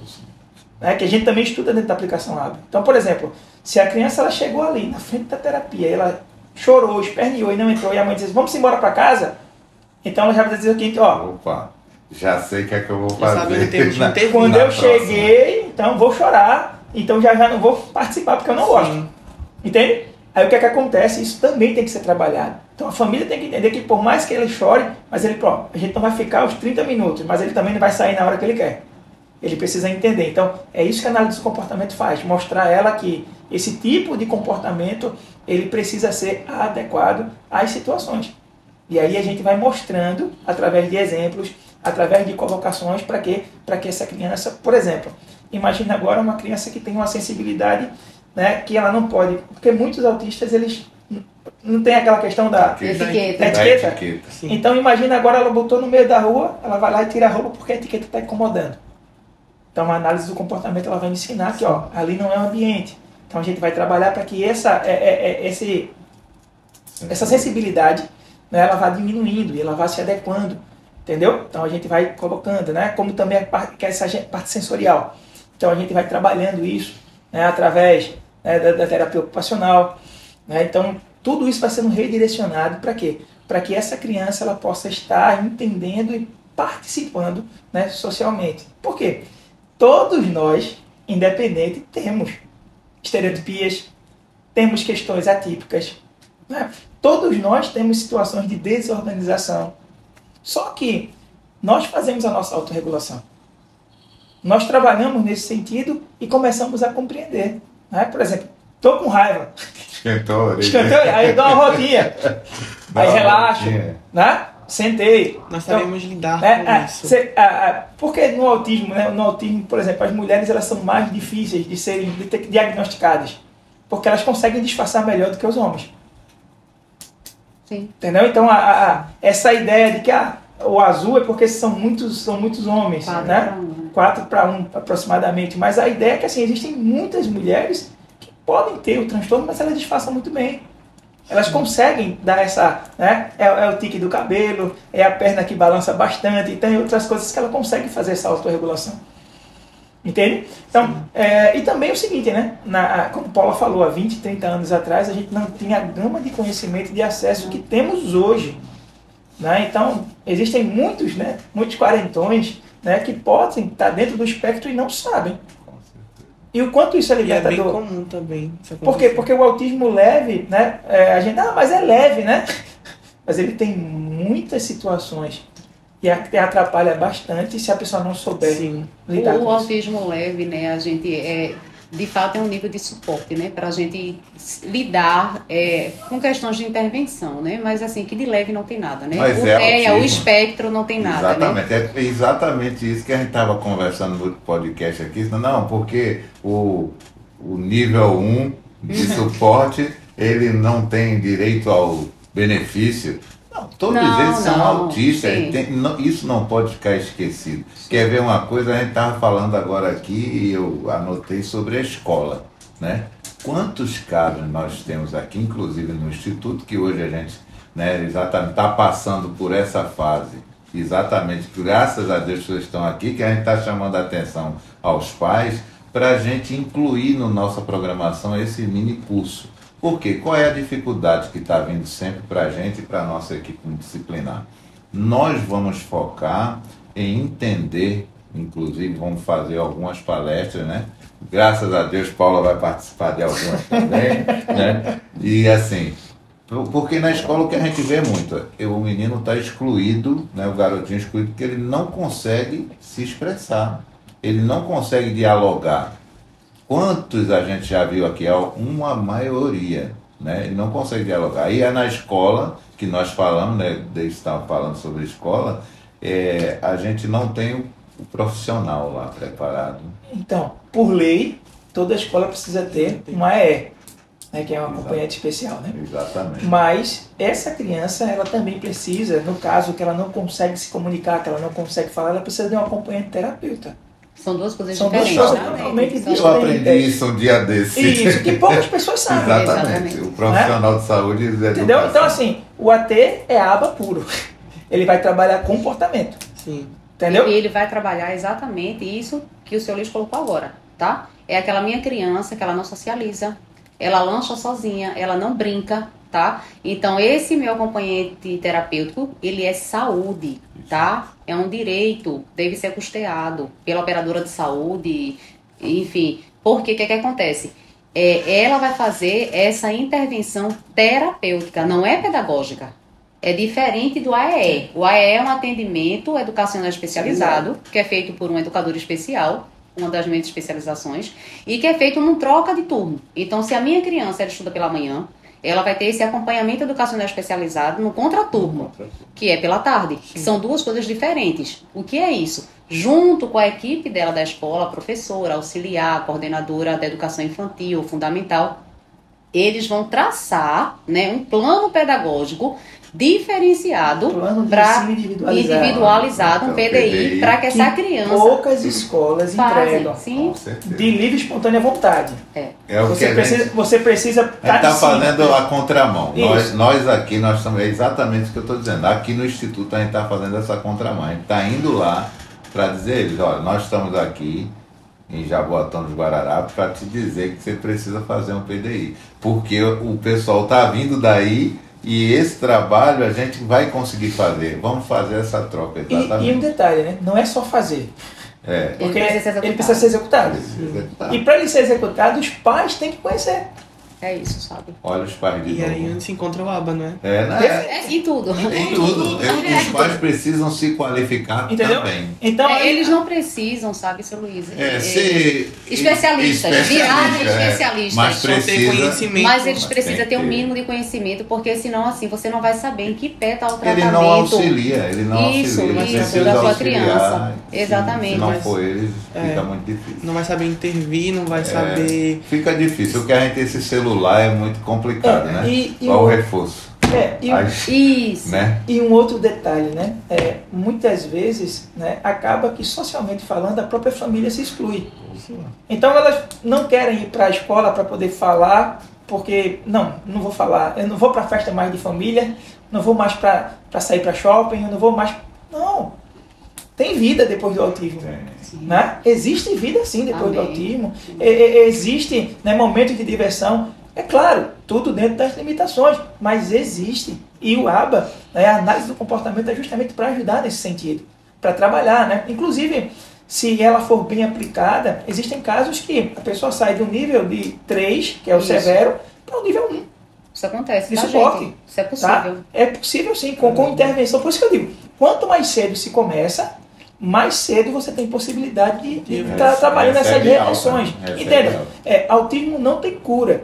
Né, que a gente também estuda dentro da aplicação hábil. Então, por exemplo, se a criança ela chegou ali na frente da terapia, ela chorou, esperneou e não entrou, e a mãe diz, vamos embora para casa, então ela já vai dizer o seguinte, ó, Opa, já sei o que é que eu vou Já sabe fazer. o tempo de na- intervir. quando na eu próxima. cheguei, então vou chorar, então já não vou participar porque eu não gosto. Sim. Entende? Aí o que é que acontece? Isso também tem que ser trabalhado. Então a família tem que entender que por mais que ele chore, mas ele, pronto, a gente não vai ficar os 30 minutos, mas ele também não vai sair na hora que ele quer. Ele precisa entender. Então, é isso que a análise do comportamento faz. Mostrar a ela que esse tipo de comportamento, ele precisa ser adequado às situações. E aí a gente vai mostrando, através de exemplos, através de colocações, para que essa criança, por exemplo, imagina agora uma criança que tem uma sensibilidade, né, que ela não pode... Porque muitos autistas, eles não tem aquela questão da Etiqueta. da Da etiqueta. etiqueta. Sim. Então imagina agora ela botou no meio da rua, ela vai lá e tira a roupa porque a etiqueta está incomodando. Então a análise do comportamento ela vai ensinar que ó, ali não é o ambiente. Então a gente vai trabalhar para que essa sensibilidade, né, ela vá diminuindo e ela vá se adequando, entendeu? Então a gente vai colocando, né, como também a parte, que é essa parte sensorial. Então a gente vai trabalhando isso, né, através, né, da terapia ocupacional, né? Então tudo isso vai sendo redirecionado para quê? Para que essa criança ela possa estar entendendo e participando, né, socialmente. Por quê? Todos nós, independente, temos estereotipias, temos questões atípicas, né? Todos nós temos situações de desorganização. Só que nós fazemos a nossa autorregulação. Nós trabalhamos nesse sentido e começamos a compreender. Né? Por exemplo, estou com raiva. Esquentou a orelha. Esquentei, aí eu dou uma rodinha. Dá Aí uma relaxo. voltinha. Né? Sentei. Nós Então, sabemos lidar né, com isso. porque no autismo, né, por exemplo, as mulheres elas são mais difíceis de serem diagnosticadas, porque elas conseguem disfarçar melhor do que os homens. Sim. Entendeu? Então, essa ideia de que o azul é porque são muitos homens, 4 né? para 1, né? 4 para 1 aproximadamente. Mas a ideia é que assim, existem muitas mulheres que podem ter o transtorno, mas elas disfarçam muito bem. Elas conseguem dar essa, né? É o tique do cabelo, é a perna que balança bastante, e tem outras coisas que ela consegue fazer essa autorregulação. Entende? Então, e também o seguinte, né? Como Paula falou, há 20, 30 anos atrás, a gente não tinha a gama de conhecimento e de acesso que temos hoje. Né? Então, existem muitos, né? Muitos quarentões, né? Que podem estar dentro do espectro e não sabem. E o quanto isso é E é bem libertador. comum também. isso Por quê? acontecer. Porque o autismo leve, né? A gente, mas é leve, né? Mas ele tem muitas situações e atrapalha bastante se a pessoa não souber Sim. lidar O com isso. autismo leve, né, a gente de fato é um nível de suporte, né, para a gente lidar com questões de intervenção, né, mas assim, que de leve não tem nada, né, Mas o é TEA, o autismo. espectro não tem nada, né. Exatamente, é exatamente isso que a gente estava conversando no podcast aqui. Não, porque o nível 1 de suporte, ele não tem direito ao benefício. Não, todos Não, eles são não, autistas, sim. isso não pode ficar esquecido. Quer ver uma coisa? A gente estava falando agora aqui e eu anotei sobre a escola, né? Quantos casos nós temos aqui, inclusive no Instituto, que hoje a gente, né, exatamente está passando por essa fase, exatamente, graças a Deus que vocês estão aqui, que a gente está chamando a atenção aos pais para a gente incluir na nossa programação esse mini curso. Por quê? Qual é a dificuldade que está vindo sempre para a gente e para a nossa equipe disciplinar? Nós vamos focar em entender, inclusive vamos fazer algumas palestras, né? Graças a Deus, Paula vai participar de algumas também, né? E assim, Porque na escola o que a gente vê muito, o menino está excluído, né, o garotinho excluído, porque ele não consegue se expressar, ele não consegue dialogar. Quantos a gente já viu aqui? Uma maioria, né? Ele não consegue dialogar. Aí é na escola, que nós falamos, né? Desde que estava falando sobre escola, a gente não tem o profissional lá preparado. Então, por lei, toda escola precisa ter uma AE, né? Que é uma acompanhante especial, né? Exatamente. Mas essa criança, ela também precisa, no caso que ela não consegue se comunicar, que ela não consegue falar, ela precisa de um acompanhante terapeuta. São duas coisas São duas diferentes. coisas né? totalmente São- Eu aprendi isso um dia desse. Isso, que poucas pessoas sabem. Exatamente. O profissional de saúde e de Entendeu? educação. Então, assim, o AT é aba puro. Ele vai trabalhar comportamento. Sim. Entendeu? E ele vai trabalhar exatamente isso que o senhor Luiz colocou agora, tá? É aquela minha criança que ela não socializa, ela lancha sozinha, ela não brinca, tá? Então, esse meu acompanhante terapêutico, ele é saúde, tá? É um direito, deve ser custeado pela operadora de saúde, enfim. Porque o que acontece? Ela vai fazer essa intervenção terapêutica, não é pedagógica. É diferente do AEE. O AEE é um atendimento educacional especializado, que é feito por um educador especial, uma das minhas especializações, e que é feito num troca de turno. Então, se a minha criança ela estuda pela manhã, ela vai ter esse acompanhamento educacional especializado no contraturno, que é pela tarde. Que são duas coisas diferentes. O que é isso? Junto com a equipe dela da escola, professora, auxiliar, coordenadora da educação infantil, fundamental, eles vão traçar, né, um plano pedagógico diferenciado Plano de para ensino individualizado. individualizado, um PDI, para que essa criança poucas escolas entregam. sim, Com certeza. De livre e espontânea vontade. É o que a gente Você precisa estar está fazendo a contramão. Isso. Nós aqui, nós estamos, é exatamente o que eu estou dizendo. Aqui no Instituto a gente está fazendo essa contramão. A gente está indo lá para dizer a eles, olha, nós estamos aqui em Jaboatão dos Guararapes para te dizer que você precisa fazer um PDI. Porque o pessoal está vindo daí e esse trabalho a gente vai conseguir fazer. Vamos fazer essa troca, exatamente. E um detalhe, né? Não é só fazer. Porque ele precisa ser executado. ele precisa ser executado. E para ele ser executado, os pais têm que conhecer. É isso, sabe? Olha os pais de E novo. aí onde se encontra o aba, não é? E tudo. Em tudo. Os pais precisam se qualificar Entendeu? também. Então, Eles não precisam, sabe, seu Luiz? Ser Especialistas, virarem especialistas. Mas Só ter precisa, conhecimento. Mas eles precisam Tem ter um que ter. mínimo de conhecimento, porque senão assim você não vai saber em que pé está o ele tratamento. não auxilia, ele não Isso, auxilia. Ele isso, precisa da sua auxiliar. criança. Se Exatamente. não Mas- for eles, É. fica muito difícil. Não vai saber intervir, não vai saber. Fica difícil, porque a gente esse celular é muito complicado, né? e Qual o o- reforço? Isso. Né? E um outro detalhe, né? Muitas vezes, né, acaba que socialmente falando a própria família se exclui. Então elas não querem ir para a escola para poder falar, porque não vou falar, eu não vou para festa mais de família, não vou mais para sair para shopping, eu não vou mais. Não. Tem vida depois do autismo. Né? Existe vida sim depois do Amém. autismo. Existe, né, momentos de diversão. É claro, tudo dentro das limitações, mas existe. E o ABA, né, a análise do comportamento, é justamente para ajudar nesse sentido, para trabalhar. Né? Inclusive, se ela for bem aplicada, existem casos que a pessoa sai do nível de 3, que é o Isso. severo, para o nível 1. Isso acontece, De tá, suporte. gente? Isso é Tá? possível. É possível sim, com intervenção. Por isso que eu digo, quanto mais cedo se começa, mais cedo você tem possibilidade de estar trabalhando nessas recebe alta, reações. recebe Entenda? alta. Autismo não tem cura,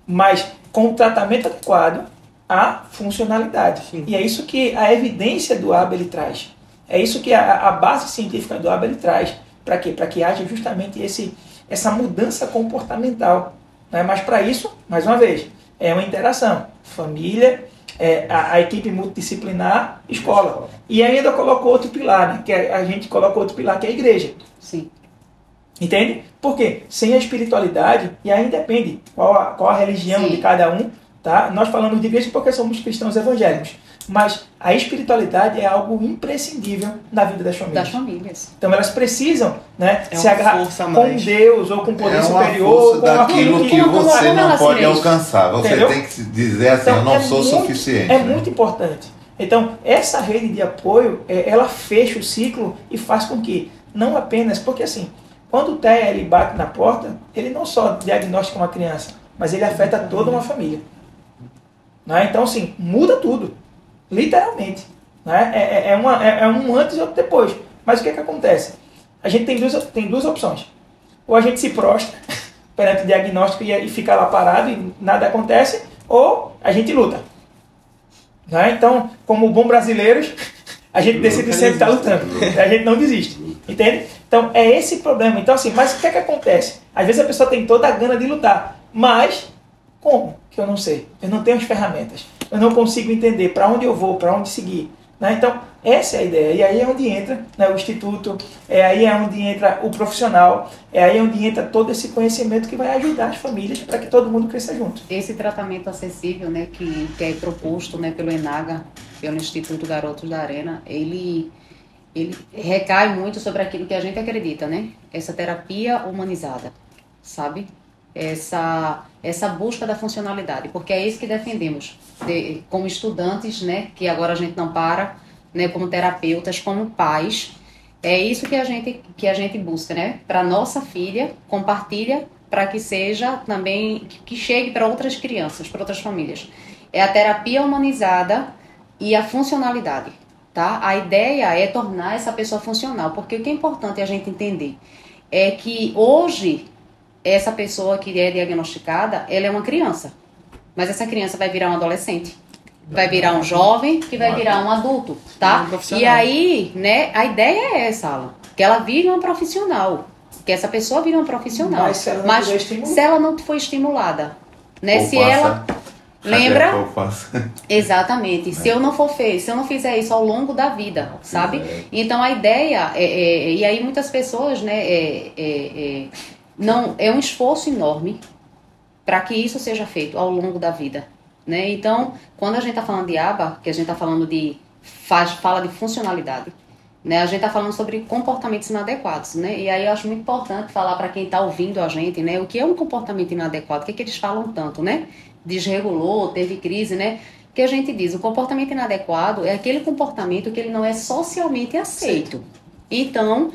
mas com o tratamento adequado, há funcionalidade. Sim. E é isso que a evidência do ABA ele traz. É isso que a base científica do ABA ele traz. Para quê? Para que haja justamente essa mudança comportamental. Né? Mas para isso, mais uma vez, é uma interação. Família, a equipe multidisciplinar, escola. E ainda coloca outro pilar, né? Que a gente coloca outro pilar, que é a igreja. Sim. Entende? Porque sem a espiritualidade, e aí depende qual a religião Sim. de cada um, tá? Nós falamos de igreja porque somos cristãos evangélicos. Mas a espiritualidade é algo imprescindível na vida das famílias. Das famílias. Então elas precisam, né, É se uma agarrar força a com mais. Deus ou com poder É uma superior. força com daquilo que como você ela não se pode mexe. alcançar. Você Entendeu? tem que se dizer assim, Então, eu não sou suficiente. É né? muito importante. Então, essa rede de apoio, ela fecha o ciclo e faz com que, não apenas, porque assim, quando o TEA ele bate na porta, ele não só diagnostica uma criança, mas ele afeta toda uma família. Né? Então, assim, muda tudo. Literalmente. Né? É um antes e outro depois. Mas o que acontece? A gente tem duas opções. Ou a gente se prostra perante o diagnóstico e fica lá parado e nada acontece, ou a gente luta. Né? Então, como bons brasileiros, a gente decide sempre estar lutando. A gente não desiste. Entende? Então, é esse problema. Então, assim, mas o que acontece? Às vezes a pessoa tem toda a gana de lutar, mas como? Que eu não sei. Eu não tenho as ferramentas. Eu não consigo entender para onde eu vou, para onde seguir. Né? Então, essa é a ideia. E aí é onde entra, né, o instituto, aí é onde entra o profissional, aí é onde entra todo esse conhecimento que vai ajudar as famílias para que todo mundo cresça junto. Esse tratamento acessível, né, que é proposto, né, pelo ENAGA, pelo Instituto Garotos da Arena, ele recai muito sobre aquilo que a gente acredita, né? Essa terapia humanizada, sabe? Essa busca da funcionalidade, porque é isso que defendemos como estudantes, né? Que agora a gente não para, né? Como terapeutas, como pais, é isso que a gente busca, né? Para nossa filha, compartilha para que seja também que chegue para outras crianças, para outras famílias. É a terapia humanizada e a funcionalidade. Tá? A ideia é tornar essa pessoa funcional, porque o que é importante a gente entender é que hoje essa pessoa que é diagnosticada, ela é uma criança, mas essa criança vai virar um adolescente, vai virar um jovem, que vai virar um adulto, tá? E aí, né, a ideia é essa, Alan, que ela vire uma profissional, que essa pessoa vire uma profissional, mas se ela não for estimulada, né, se ela... Lembra? Exatamente. Se eu não fizer isso ao longo da vida, sabe? Então a ideia e aí muitas pessoas, né, não é um esforço enorme para que isso seja feito ao longo da vida, né? Então, quando a gente está falando de aba, que a gente está falando fala de funcionalidade, né? A gente está falando sobre comportamentos inadequados, né? E aí eu acho muito importante falar para quem está ouvindo a gente, né, o que é um comportamento inadequado, o que eles falam tanto, né? Desregulou, teve crise, né? Que a gente diz, o comportamento inadequado é aquele comportamento que ele não é socialmente aceito. Então,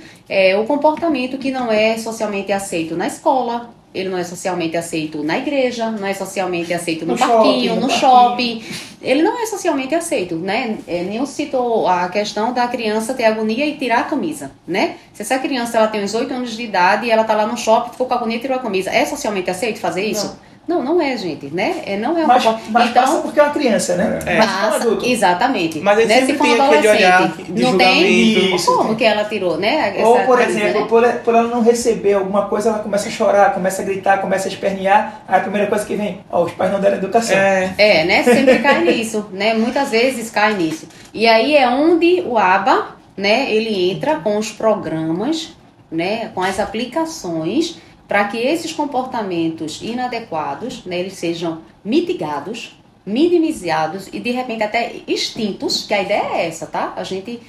o comportamento que não é socialmente aceito na escola, ele não é socialmente aceito na igreja, não é socialmente aceito no parquinho, no shopping. Ele não é socialmente aceito, né? Nenhum citou a questão da criança ter agonia e tirar a camisa, né? Se essa criança ela tem uns 8 anos de idade e ela tá lá no shopping, ficou com agonia e tirou a camisa, é socialmente aceito fazer isso? Não é, gente, né? Não é mas então, passa porque é uma criança, né? Passa, exatamente. Mas aí né? Se for um adolescente, não tem isso, como que ela tirou, né? Ou, por exemplo, por ela não receber alguma coisa, ela começa a chorar, começa a gritar, começa a espernear, aí a primeira coisa que vem, os pais não deram educação. Né? Sempre cai nisso, né? Muitas vezes cai nisso. E aí é onde o ABA, né, ele entra com os programas, né, com as aplicações, para que esses comportamentos inadequados, né, eles sejam mitigados, minimizados e de repente até extintos, que a ideia é essa, tá? A gente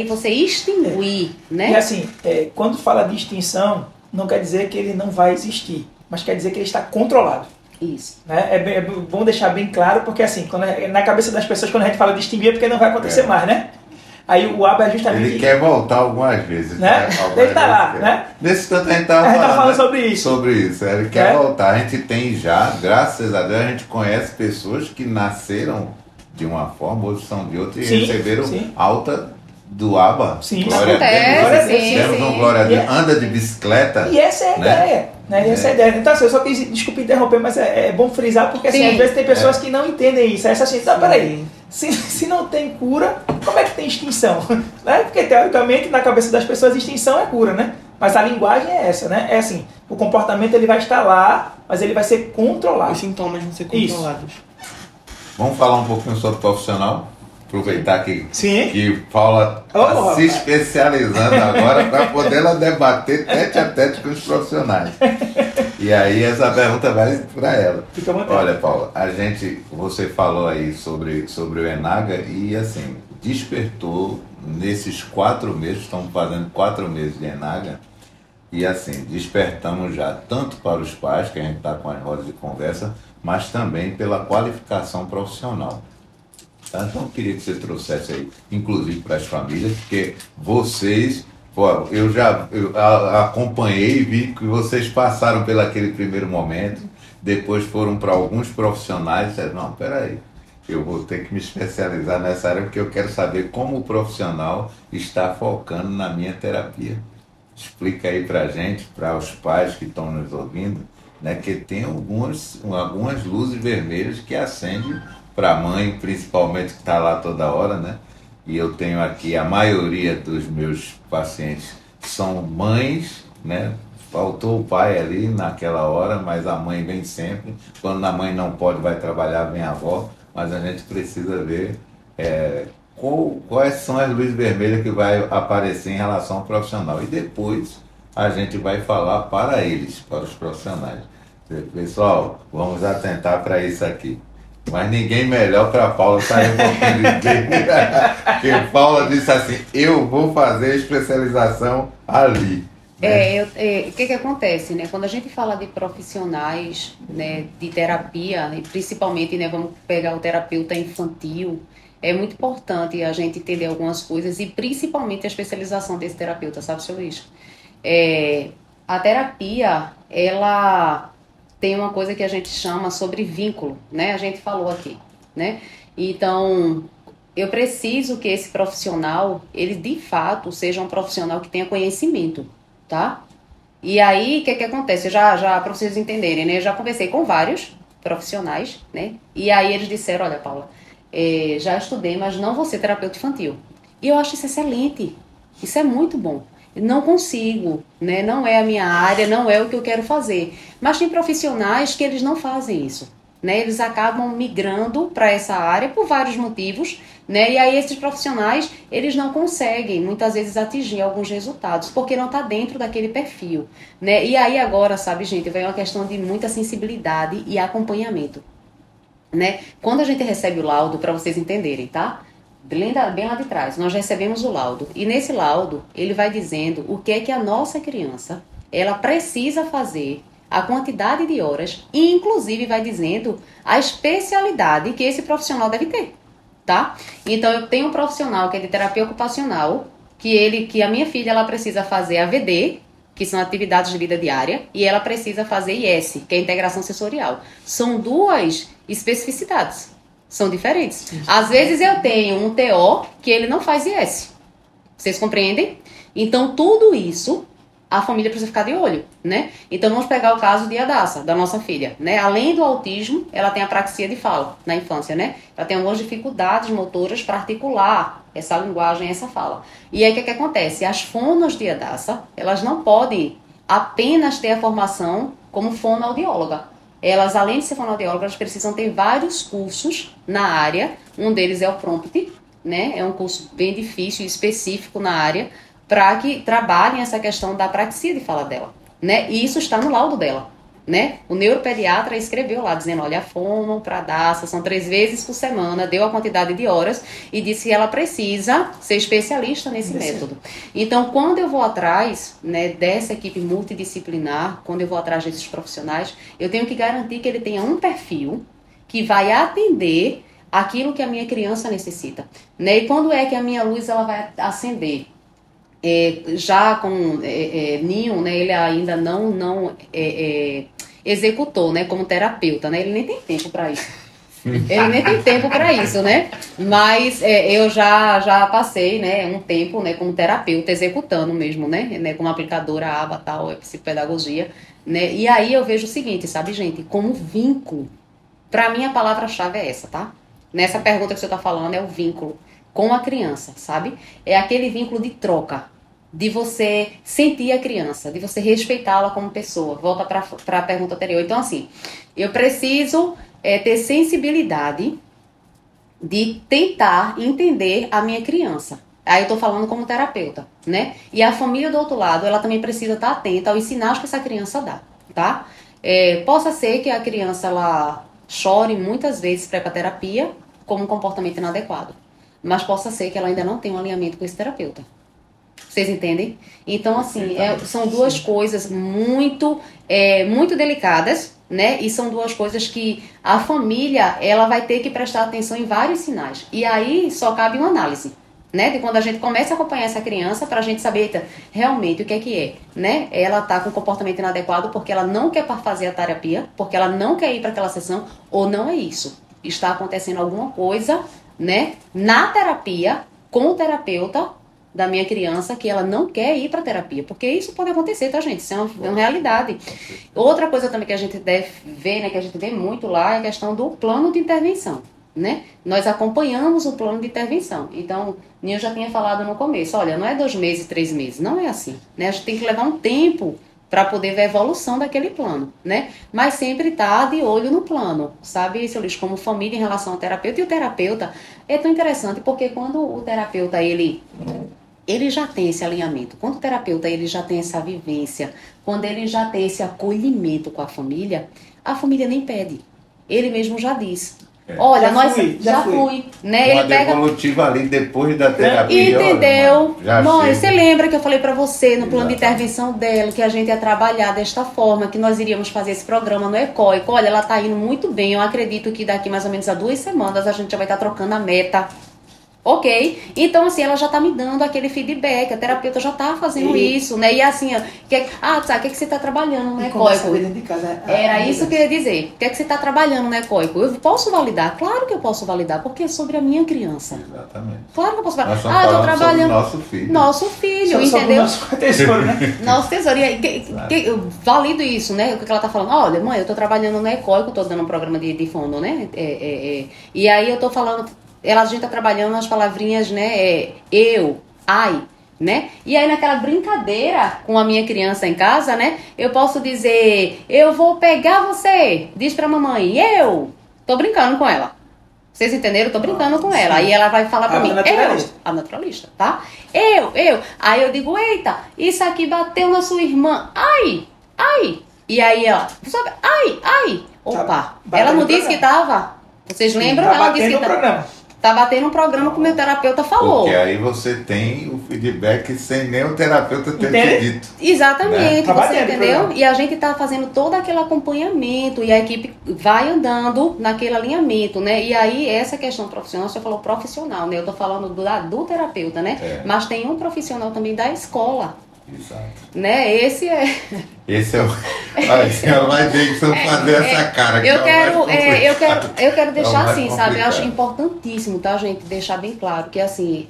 você extinguir, né? E assim, quando fala de extinção, não quer dizer que ele não vai existir, mas quer dizer que ele está controlado. Isso. Né? É bom deixar bem claro, porque assim, na cabeça das pessoas, quando a gente fala de extinguir, é porque não vai acontecer mais, né? Aí o ABA é justamente... Ele quer voltar algumas vezes. Né? Ele está lá, né? Nesse tanto a gente estava falando sobre isso. Sobre isso. Ele quer voltar. A gente tem já, graças a Deus, a gente conhece pessoas que nasceram de uma forma, hoje são de outra, e receberam alta do ABA. Sim, glória a Deus. Temos um glória a Deus. Anda de bicicleta. E essa é a ideia. Né? E essa é a ideia. Então, assim, eu só quis, desculpa interromper, mas é bom frisar, porque assim, às vezes tem pessoas que não entendem isso. Aí essa assim, peraí, se não tem cura, como é que tem extinção? Né? Porque teoricamente na cabeça das pessoas extinção é cura, né? Mas a linguagem é essa, né? É assim, o comportamento ele vai estar lá, mas ele vai ser controlado. Os sintomas vão ser controlados. Isso. Vamos falar um pouquinho sobre profissional? Aproveitar que Paula está se especializando agora para poder ela debater tete a tete com os profissionais. E aí essa pergunta vai para ela. Olha, Paula, você falou aí sobre o ENAGA e assim, despertou nesses 4 meses, estamos fazendo 4 meses de ENAGA, e assim, despertamos já tanto para os pais, que a gente está com as rodas de conversa, mas também pela qualificação profissional. Então eu queria que você trouxesse aí, inclusive para as famílias, porque vocês, eu acompanhei e vi que vocês passaram pelo aquele primeiro momento, depois foram para alguns profissionais e disseram, não, peraí, eu vou ter que me especializar nessa área porque eu quero saber como o profissional está focando na minha terapia. Explica aí pra gente, para os pais que estão nos ouvindo, né, que tem algumas luzes vermelhas que acendem para a mãe, principalmente que está lá toda hora, né? E eu tenho aqui, a maioria dos meus pacientes são mães, né? Faltou o pai ali naquela hora, mas a mãe vem sempre. Quando a mãe não pode, vai trabalhar, vem a avó. Mas a gente precisa ver quais são as luzes vermelhas que vai aparecer em relação ao profissional. E depois a gente vai falar para eles, para os profissionais. Pessoal, vamos atentar para isso aqui. Mas ninguém melhor para a Paula sair um pouquinho de porque Paula disse assim, eu vou fazer especialização ali. O que acontece, né? Quando a gente fala de profissionais, né, de terapia, né, principalmente, né, vamos pegar o terapeuta infantil, é muito importante a gente entender algumas coisas e principalmente a especialização desse terapeuta, sabe, seu Luiz? A terapia, ela tem uma coisa que a gente chama sobre vínculo, né? A gente falou aqui, né? Então, eu preciso que esse profissional, ele de fato seja um profissional que tenha conhecimento, tá? E aí, o que acontece? Já para vocês entenderem, né? Eu já conversei com vários profissionais, né? E aí eles disseram, olha, Paula, já estudei, mas não vou ser terapeuta infantil. E eu acho isso excelente. Isso é muito bom. Não consigo, né? Não é a minha área, não é o que eu quero fazer. Mas tem profissionais que eles não fazem isso, né? Eles acabam migrando para essa área por vários motivos, né? E aí esses profissionais, eles não conseguem muitas vezes atingir alguns resultados, porque não está dentro daquele perfil, né? E aí agora, sabe, gente, vem uma questão de muita sensibilidade e acompanhamento, né? Quando a gente recebe o laudo, para vocês entenderem, tá? Bem lá de trás, nós recebemos o laudo. E nesse laudo, ele vai dizendo o que é que a nossa criança, ela precisa fazer, a quantidade de horas, e inclusive vai dizendo a especialidade que esse profissional deve ter, tá? Então, eu tenho um profissional que é de terapia ocupacional, que a minha filha, ela precisa fazer AVD, que são atividades de vida diária, e ela precisa fazer IS, que é integração sensorial. São duas especificidades. São diferentes. Às vezes eu tenho um TO que ele não faz IS. Vocês compreendem? Então, tudo isso, a família precisa ficar de olho, né? Então, vamos pegar o caso de Adassa, da nossa filha, né? Além do autismo, ela tem apraxia de fala na infância, né? Ela tem algumas dificuldades motoras para articular essa linguagem, essa fala. E aí, o que acontece? As fonos de Adassa, elas não podem apenas ter a formação como fonoaudióloga. Elas, além de ser fonoaudiólogas, elas precisam ter vários cursos na área. Um deles é o Prompt, né? É um curso bem difícil e específico na área para que trabalhem essa questão da apraxia de fala dela, né? E isso está no laudo dela, né? O neuropediatra escreveu lá, dizendo, olha, a fono para Daça são 3 vezes por semana, deu a quantidade de horas e disse que ela precisa ser especialista nesse método. Então, quando eu vou atrás, né, dessa equipe multidisciplinar, quando eu vou atrás desses profissionais, eu tenho que garantir que ele tenha um perfil que vai atender aquilo que a minha criança necessita, né? E quando é que a minha luz ela vai acender? Já com Ninho, né, ele ainda não executou, né, como terapeuta, né, ele nem tem tempo para isso. Ele nem tem tempo para isso, né? Mas eu já passei, né, um tempo, né, como terapeuta, executando mesmo, né, como aplicadora, aba, tal, psicopedagogia, né? E aí eu vejo o seguinte, sabe, gente, como vínculo. Para mim a palavra-chave é essa, tá? Nessa pergunta que você tá falando é o vínculo com a criança, sabe? É aquele vínculo de troca, de você sentir a criança, de você respeitá-la como pessoa. Volta para a pergunta anterior. Então, assim, eu preciso ter sensibilidade de tentar entender a minha criança. Aí eu tô falando como terapeuta, né? E a família do outro lado, ela também precisa estar atenta aos sinais que essa criança dá, tá? Possa ser que a criança, ela chore muitas vezes para ir pra terapia como um comportamento inadequado. Mas possa ser que ela ainda não tenha um alinhamento com esse terapeuta. Vocês entendem? Então, assim, são duas coisas muito delicadas, né? E são duas coisas que a família, ela vai ter que prestar atenção em vários sinais. E aí só cabe uma análise, né? De quando a gente começa a acompanhar essa criança, pra gente saber, eita, realmente, o que é, né? Ela tá com comportamento inadequado porque ela não quer fazer a terapia, porque ela não quer ir para aquela sessão, ou não é isso. está acontecendo alguma coisa, né, na terapia, com o terapeuta da minha criança, que ela não quer ir para terapia, porque isso pode acontecer, tá, gente? Isso é uma realidade. Outra coisa também que a gente deve ver, né, que a gente vê muito lá, é a questão do plano de intervenção, né? Nós acompanhamos o plano de intervenção. Então, Ninho já tinha falado no começo, olha, não é 2 meses, 3 meses, não é assim, né? A gente tem que levar um tempo para poder ver a evolução daquele plano, né? Mas sempre tá de olho no plano, sabe, seu Luiz, como família em relação ao terapeuta. E o terapeuta é tão interessante, porque quando o terapeuta, ele já tem esse alinhamento, quando o terapeuta ele já tem essa vivência, quando ele já tem esse acolhimento com a família nem pede. Ele mesmo já diz. Olha, já fui, né? Uma Ele pega devolutiva ali depois da terapia. entendeu? Mãe, você lembra que eu falei pra você no plano de intervenção dela que a gente ia trabalhar desta forma, que nós iríamos fazer esse programa no Ecoico. Olha, ela tá indo muito bem. Eu acredito que daqui mais ou menos a 2 semanas a gente já vai estar trocando a meta. Ok? Então, assim, ela já tá me dando aquele feedback, a terapeuta já tá fazendo isso, né? E assim, ó, o que você tá trabalhando no Ecoico? Era isso que eu ia dizer. O que é que você tá trabalhando no Ecoico? Eu posso validar? Claro que eu posso validar, porque é sobre a minha criança. Exatamente. Claro que eu posso validar. Nós Eu tô trabalhando. nosso filho. Nosso filho, entendeu? Nosso tesouro, né? Nosso tesouro. E aí, eu valido isso, né? O que ela tá falando? Olha, mãe, eu tô trabalhando no Ecoico, tô dando um programa de fono, né? E aí eu tô falando. A gente tá trabalhando as palavrinhas, né? Eu, ai, né? E aí naquela brincadeira com a minha criança em casa, né? Eu posso dizer, eu vou pegar você. Diz pra mamãe, eu. Tô brincando com ela. Vocês entenderam? Eu tô brincando com ela. Aí ela vai falar pra mim, a naturalista, tá? Eu. Aí eu digo, eita, isso aqui bateu na sua irmã. Ai. E aí ela, ai. Opa, ela não disse que tava? Vocês lembram? Tá ela disse que programa. Tá batendo um programa que o meu terapeuta falou. Porque aí você tem o feedback sem nem o terapeuta ter te dito. Exatamente, Né? você entendeu? E a gente tá fazendo todo aquele acompanhamento e a equipe vai andando naquele alinhamento, né? E aí, essa questão profissional, você falou profissional, né? Eu tô falando do terapeuta, né? Mas tem um profissional também da escola. Exato. Né? Esse é ela vai ter que fazer essa cara. Que eu quero deixar assim, sabe? Eu acho complicado. importantíssimo, tá, gente? Deixar bem claro que, assim,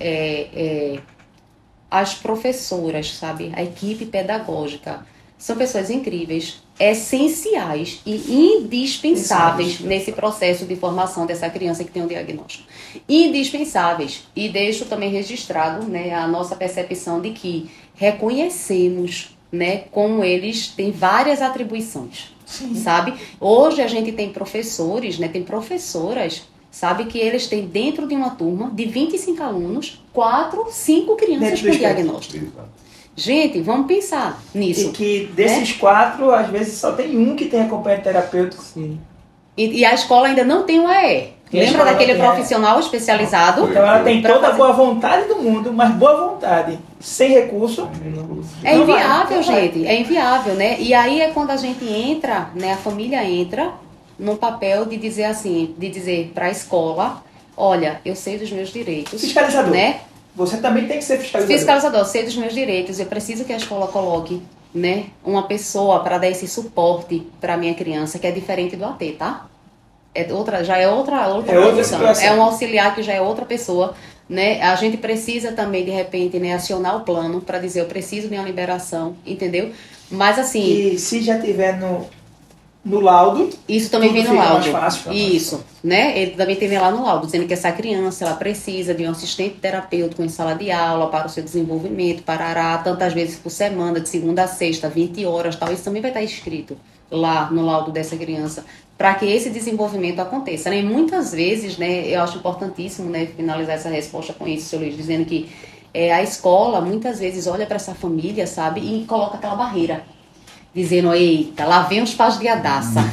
as professoras, sabe? A equipe pedagógica são pessoas incríveis, essenciais e indispensáveis nesse processo de formação dessa criança que tem um diagnóstico. Indispensáveis. E deixo também registrado, né, a nossa percepção de que reconhecemos, né, como eles têm várias atribuições, sabe? Hoje a gente tem professores, né, tem professoras, sabe, que eles têm dentro de uma turma de 25 alunos, 4, 5 crianças com diagnóstico. Gente, vamos pensar nisso. E que desses 4, às vezes só tem um que tem acompanhamento terapêutico. Sim. E a escola ainda não tem o AE. Lembra daquele profissional especializado? Então ela tem toda a boa vontade do mundo, mas boa vontade, sem recurso. É inviável, gente. É inviável, né? E aí é quando a gente entra, né? A família entra no papel de dizer assim, de dizer para a escola, olha, eu sei dos meus direitos. Fiscalizador. Né? Você também tem que ser fiscalizador. Fiscalizador, sei dos meus direitos. Eu preciso que a escola coloque, né, uma pessoa para dar esse suporte para minha criança, que é diferente do AT, tá? Já é outra profissão. É um auxiliar que já é outra pessoa, né? A gente precisa também, de repente, né, acionar o plano para dizer, eu preciso de uma liberação, entendeu? Mas assim... E se já tiver no laudo... Isso também vem no laudo. Mais fácil, isso, né? Ele também tem lá no laudo, dizendo que essa criança, ela precisa de um assistente terapêutico em sala de aula para o seu desenvolvimento, parará, tantas vezes por semana, de segunda a sexta, 20 horas, tal. Isso também vai estar escrito lá no laudo dessa criança, para que esse desenvolvimento aconteça, né? E muitas vezes, né, eu acho importantíssimo, né, finalizar essa resposta com isso, seu Luiz, dizendo que a escola muitas vezes olha para essa família, sabe, e coloca aquela barreira, dizendo, eita, lá vem os pais de Hadassah.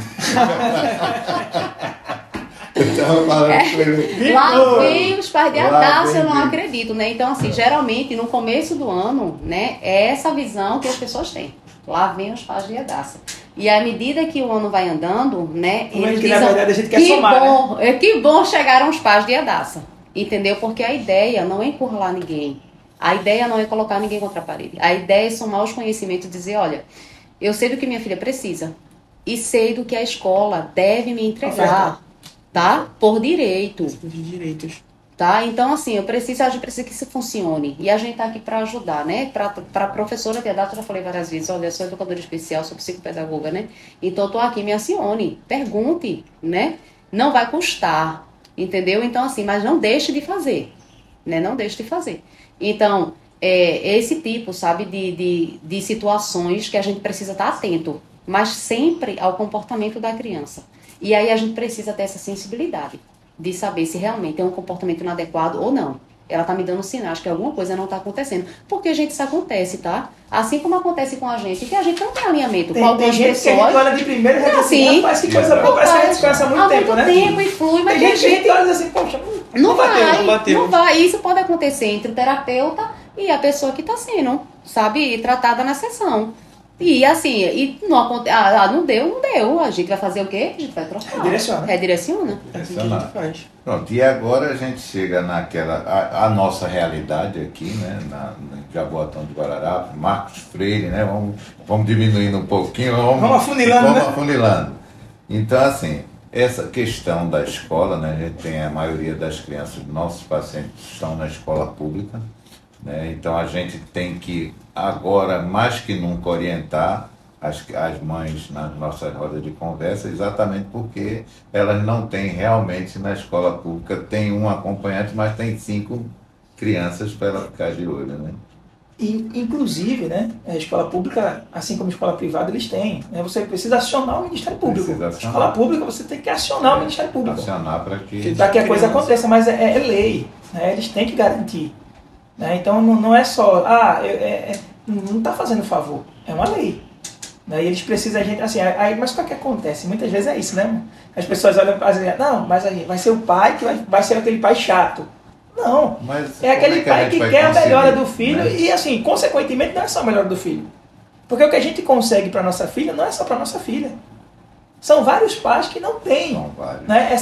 Lá vem os pais de Hadassah, eu não acredito, né? Então, assim, geralmente, no começo do ano, né, é essa visão que as pessoas têm. Lá vem os pais de Hadassah. E à medida que o ano vai andando, né, eles dizem, na verdade a gente quer somar, bom, né? Que bom chegaram os pais de Hadassah. Entendeu? Porque a ideia não é encurralar ninguém. A ideia não é colocar ninguém contra a parede. A ideia é somar os conhecimentos e dizer, olha, eu sei do que minha filha precisa. E sei do que a escola deve me entregar. tá? Por direito. Os direitos. Tá? Então, assim, a gente precisa que isso funcione. E a gente tá aqui para ajudar, né? Para professora de data, eu já falei várias vezes, olha, eu sou educadora especial, sou psicopedagoga, né? Então, eu tô aqui, me acione, pergunte, né? Não vai custar, entendeu? Então, assim, mas não deixe de fazer, né? Não deixe de fazer. Então, esse tipo, sabe, de situações que a gente precisa estar atento, mas sempre ao comportamento da criança. E aí a gente precisa ter essa sensibilidade de saber se realmente é um comportamento inadequado ou não. Ela tá me dando sinais que alguma coisa não tá acontecendo. Porque, gente, isso acontece, tá? Assim como acontece com a gente, que a gente não tem alinhamento com algumas pessoas. Tem gente que a gente olha de primeiro e já assim, rapaz, que coisa boa, parece que a gente se conhece há muito tempo, né? tempo e flui, mas tem gente que a gente olha assim, poxa, não bateu. vai. Isso pode acontecer entre o terapeuta e a pessoa que tá sendo, sabe, tratada na sessão. E assim, não deu. A gente vai fazer o quê? A gente vai trocar. Redireciona. É assim que a gente faz. Pronto, e agora a gente chega naquela. A nossa realidade aqui, né? No Jaboatão de Guararapes, Marcos Freire, né? Vamos diminuindo um pouquinho. Vamos afunilando. Vamos afunilando. Então, assim, essa questão da escola, né? A gente tem a maioria das crianças, nossos pacientes estão na escola pública. Né? Então a gente tem que agora mais que nunca orientar as mães nas nossas rodas de conversa, exatamente porque elas não têm realmente na escola pública, tem um acompanhante, mas tem 5 crianças para ela ficar de olho, né? E, inclusive, né, a escola pública, assim como a escola privada, eles têm. Né, você precisa acionar o Ministério Público. A escola pública, você tem que acionar o Ministério Público. Acionar para que a coisa aconteça, mas é lei. Né, eles têm que garantir. Né? Então não é só, não está fazendo favor, é uma lei. Né? E eles precisam, mas o que acontece? Muitas vezes é isso, né? As pessoas olham para as não, mas aí vai ser o pai que vai ser aquele pai chato. Não, mas é aquele pai que quer a melhora do filho, né? E assim, consequentemente não é só a melhora do filho. Porque o que a gente consegue para nossa filha não é só para nossa filha. São vários pais que não têm, né,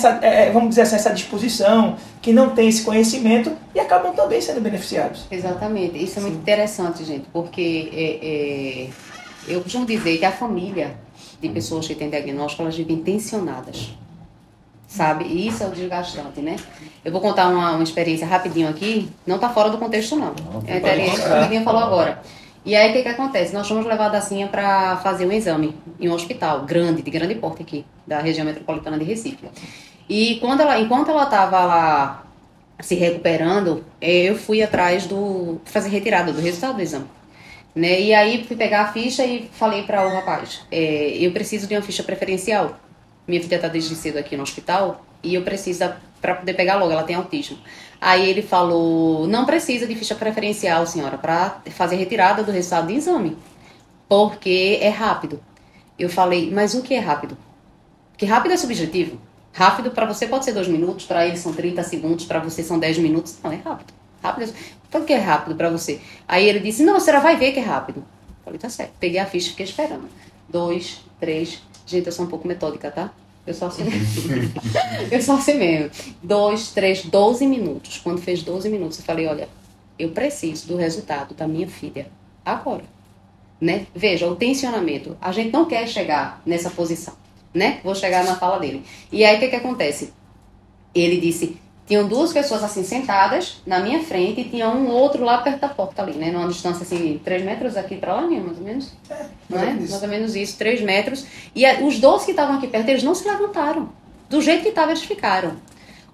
vamos dizer assim, essa disposição, que não têm esse conhecimento e acabam também sendo beneficiados. Exatamente. Isso é muito interessante, gente, porque eu costumo dizer que a família de pessoas que têm diagnóstico, elas vivem tensionadas, sabe? E isso é o desgastante, né? Eu vou contar uma experiência rapidinho aqui, não está fora do contexto não. É a experiência que a Vidinha falou agora. E aí, o que acontece? Nós fomos levar a Dacinha para fazer um exame em um hospital de grande porte aqui, da região metropolitana de Recife. E enquanto ela estava lá se recuperando, eu fui atrás fazer retirada do resultado do exame. Né? E aí, fui pegar a ficha e falei para o rapaz, eu preciso de uma ficha preferencial. Minha filha está desde cedo aqui no hospital e eu preciso para poder pegar logo, ela tem autismo. Aí ele falou, não precisa de ficha preferencial, senhora, para fazer retirada do resultado de exame, porque é rápido. Eu falei, mas o que é rápido? Porque rápido é subjetivo. Rápido para você pode ser 2 minutos, para ele são 30 segundos, para você são 10 minutos. Não, é rápido. Rápido. Então o que é rápido para você? Aí ele disse, não, a senhora vai ver que é rápido. Eu falei, tá certo. Peguei a ficha e fiquei esperando. 2, 3, gente, eu sou um pouco metódica, tá? Eu só assim mesmo. Eu só assim mesmo. 2, 3, 12 minutos. Quando fez 12 minutos, eu falei, olha, eu preciso do resultado da minha filha agora. Né? Veja, o tensionamento. A gente não quer chegar nessa posição. Né? Vou chegar na fala dele. E aí, o que acontece? Ele disse, tinham 2 pessoas assim sentadas na minha frente e tinha um outro lá perto da porta ali, né? Numa distância assim, 3 metros aqui pra lá, mais ou menos. Mais ou menos isso, 3 metros. E os 2 que estavam aqui perto, eles não se levantaram. Do jeito que estavam, eles ficaram.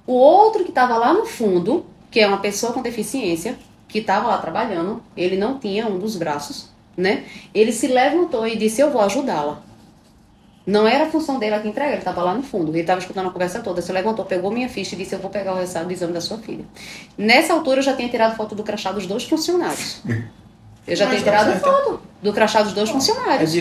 O outro que estava lá no fundo, que é uma pessoa com deficiência, que estava lá trabalhando, ele não tinha um dos braços, né? Ele se levantou e disse, eu vou ajudá-la. Não era a função dele aqui entregar, ele estava lá no fundo. Ele estava escutando a conversa toda, se levantou, pegou minha ficha e disse, eu vou pegar o resultado do exame da sua filha. Nessa altura, eu já tinha tirado foto do crachá dos 2 funcionários. Eu já tinha tirado foto do crachá dos 2 funcionários.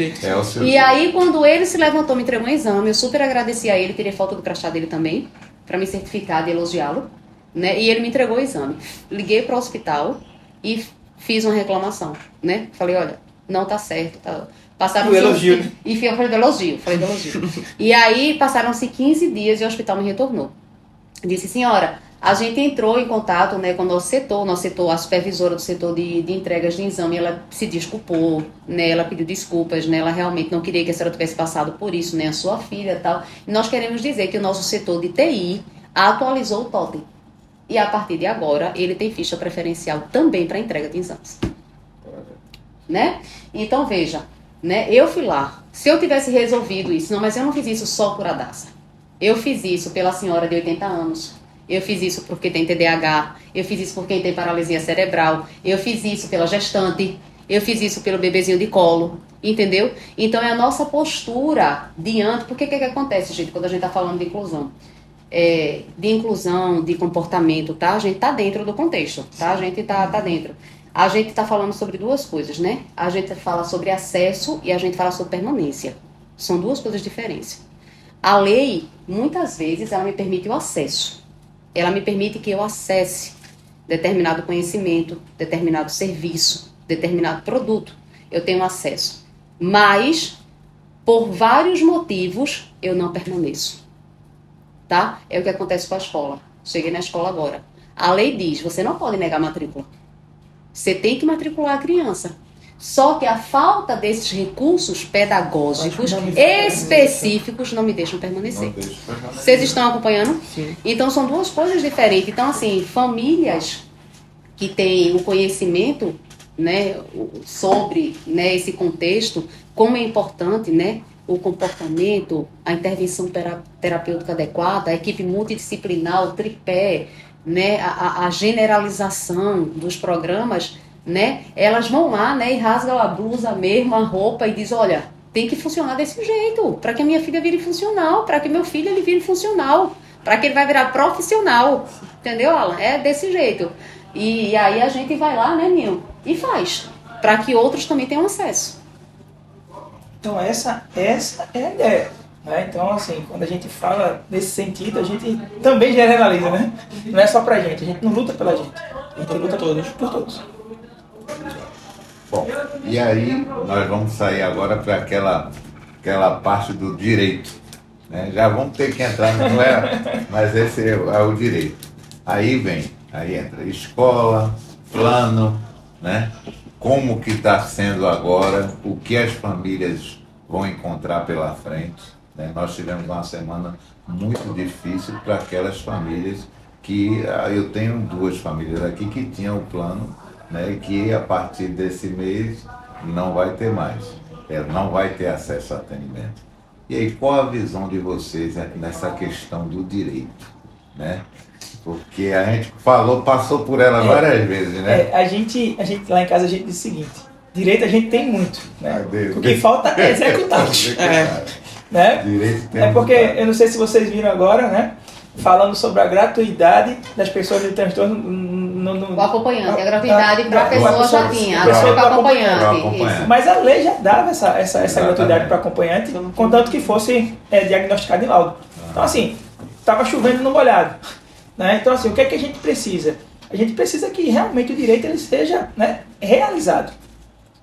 E aí, quando ele se levantou, me entregou um exame, eu super agradeci a ele, tirei foto do crachá dele também, para me certificar de elogiá-lo. Né? E ele me entregou o exame. Liguei para o hospital e fiz uma reclamação. Né? Falei, olha, não tá certo, tá... Passaram elogio. E eu falei do elogio. E aí passaram-se 15 dias e o hospital me retornou. Disse, senhora, A gente entrou em contato, né, com o nosso setor, a supervisora do setor de entregas de exame, ela se desculpou, né, ela pediu desculpas, né, ela realmente não queria que a senhora tivesse passado por isso, nem a sua filha e tal. E nós queremos dizer que o nosso setor de TI atualizou o totem. E a partir de agora, ele tem ficha preferencial também para entrega de exames. Né? Então, veja, né, eu fui lá. Se eu tivesse resolvido isso, não, mas eu não fiz isso só por Adassa. Eu fiz isso pela senhora de 80 anos. Eu fiz isso porque tem TDAH. Eu fiz isso por quem tem paralisia cerebral. Eu fiz isso pela gestante. Eu fiz isso pelo bebezinho de colo. Entendeu? Então, é a nossa postura diante... Porque o que acontece, gente, quando a gente está falando de inclusão? De inclusão, de comportamento, tá? A gente tá dentro do contexto, tá? A gente tá dentro. A gente tá falando sobre duas coisas, né? A gente fala sobre acesso e a gente fala sobre permanência. São duas coisas diferentes. A lei, muitas vezes, ela me permite o acesso. Ela me permite que eu acesse determinado conhecimento, determinado serviço, determinado produto. Eu tenho acesso. Mas, por vários motivos, eu não permaneço. Tá? É o que acontece com a escola. Cheguei na escola agora. A lei diz, você não pode negar matrícula. Você tem que matricular a criança. Só que a falta desses recursos pedagógicos específicos não me deixam permanecer. Vocês estão acompanhando? Sim. Então, são duas coisas diferentes. Então, assim, famílias que têm o conhecimento, né, sobre, né, esse contexto, como é importante, né, o comportamento, a intervenção terapêutica adequada, a equipe multidisciplinar, o tripé, né, a generalização dos programas, né, elas vão lá, né, e rasgam a blusa mesmo, a roupa e diz, olha, tem que funcionar desse jeito, para que a minha filha vire funcional, para que meu filho ele vire funcional, para que ele vai virar profissional, entendeu, Alan? É desse jeito. E aí a gente vai lá, né, Nil, e faz, para que outros também tenham acesso. Então essa é a ideia. Né? Então, assim, quando a gente fala nesse sentido, a gente também generaliza, né? Não é só pra gente, a gente não luta pela gente. A gente luta por todos. Bom, e aí nós vamos sair agora para aquela parte do direito. Né? Já vamos ter que entrar, não é? Mas esse é o direito. Aí entra escola, plano, né? Como que está sendo agora, o que as famílias vão encontrar pela frente. Né? Nós tivemos uma semana muito difícil para aquelas famílias que, eu tenho 2 famílias aqui que tinham o plano, né, que a partir desse mês não vai ter mais, não vai ter acesso a atendimento. E aí, qual a visão de vocês nessa questão do direito? Né? Porque a gente passou por ela várias vezes, né? A gente lá em casa a gente diz o seguinte, direito a gente tem muito, né? O que falta é executar. Né? Direito tem porque, eu não sei se vocês viram agora, né? Falando sobre a gratuidade das pessoas de transtorno o acompanhante, a gratuidade para a pessoa já tinha, a pessoa para acompanhante. Mas a lei já dava essa gratuidade para acompanhante, contanto que fosse diagnosticado em laudo. Então, assim, estava chovendo no molhado. Né? Então, assim, o que é que a gente precisa? A gente precisa que realmente o direito ele seja, né, realizado.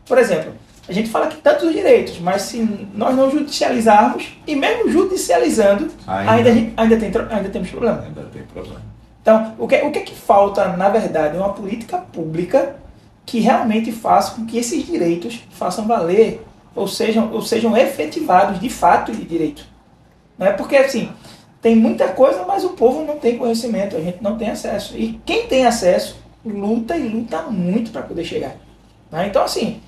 Por exemplo, a gente fala que tantos os direitos, mas se nós não judicializarmos, e mesmo judicializando, ainda temos problema. Ainda tem problema. Então, o que é que falta, na verdade, uma política pública que realmente faça com que esses direitos façam valer, ou sejam efetivados de fato de direito. Não é porque, assim, tem muita coisa, mas o povo não tem conhecimento, a gente não tem acesso. E quem tem acesso luta muito para poder chegar. Né? Então, assim,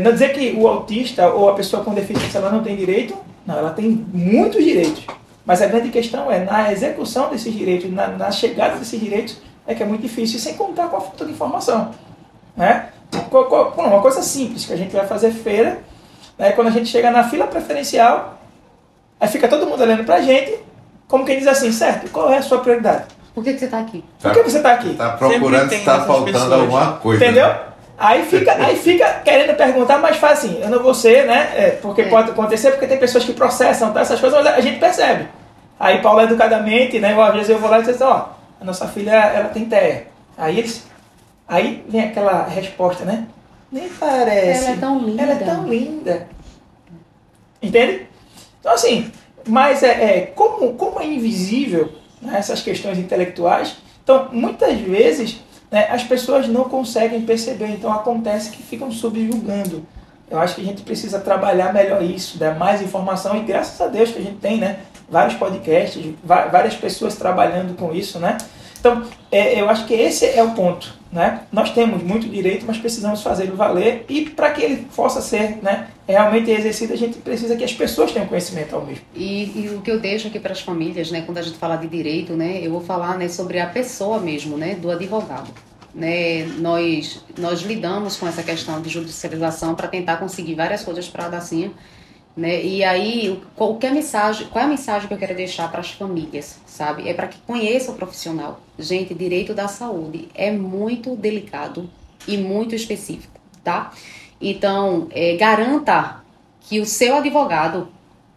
não dizer que o autista ou a pessoa com deficiência ela não tem direito, não, ela tem muitos direitos. Mas a grande questão é, na execução desses direitos, na chegada desses direitos, é que é muito difícil, sem contar com a falta de informação. Né? Uma coisa simples, que a gente vai fazer feira, né? Quando a gente chega na fila preferencial, aí fica todo mundo olhando pra gente, como quem diz assim, certo, qual é a sua prioridade? Por que você está aqui? Por que você está aqui? Está procurando se está faltando alguma coisa. Entendeu? Né? Aí fica querendo perguntar, mas faz assim, eu não vou ser, né? Porque pode acontecer, porque tem pessoas que processam, tá, essas coisas, mas a gente percebe. Aí Paulo educadamente, né? Às vezes eu vou lá e digo, ó, a nossa filha, ela tem TEA. Aí vem aquela resposta, né? Nem parece. Ela é tão linda. Ela é tão linda. Entende? Então assim, mas como é invisível, né, essas questões intelectuais. Então, muitas vezes, né, as pessoas não conseguem perceber, então acontece que ficam subjugando. Eu acho que a gente precisa trabalhar melhor isso, dar mais informação, e graças a Deus que a gente tem, né, vários podcasts, várias pessoas trabalhando com isso, né? Então, eu acho que esse é o ponto, né? Nós temos muito direito, mas precisamos fazê-lo valer, e para que ele possa ser, né, realmente exercido, a gente precisa que as pessoas tenham conhecimento ao mesmo. E o que eu deixo aqui para as famílias, né, quando a gente fala de direito, né, eu vou falar, né, sobre a pessoa mesmo, né, do advogado. Né, nós lidamos com essa questão de judicialização para tentar conseguir várias coisas para a Dacinha, né? E aí, qual é a mensagem que eu quero deixar para as famílias, sabe? É para que conheça o profissional. Gente, direito da saúde é muito delicado e muito específico, tá? Então, garanta que o seu advogado,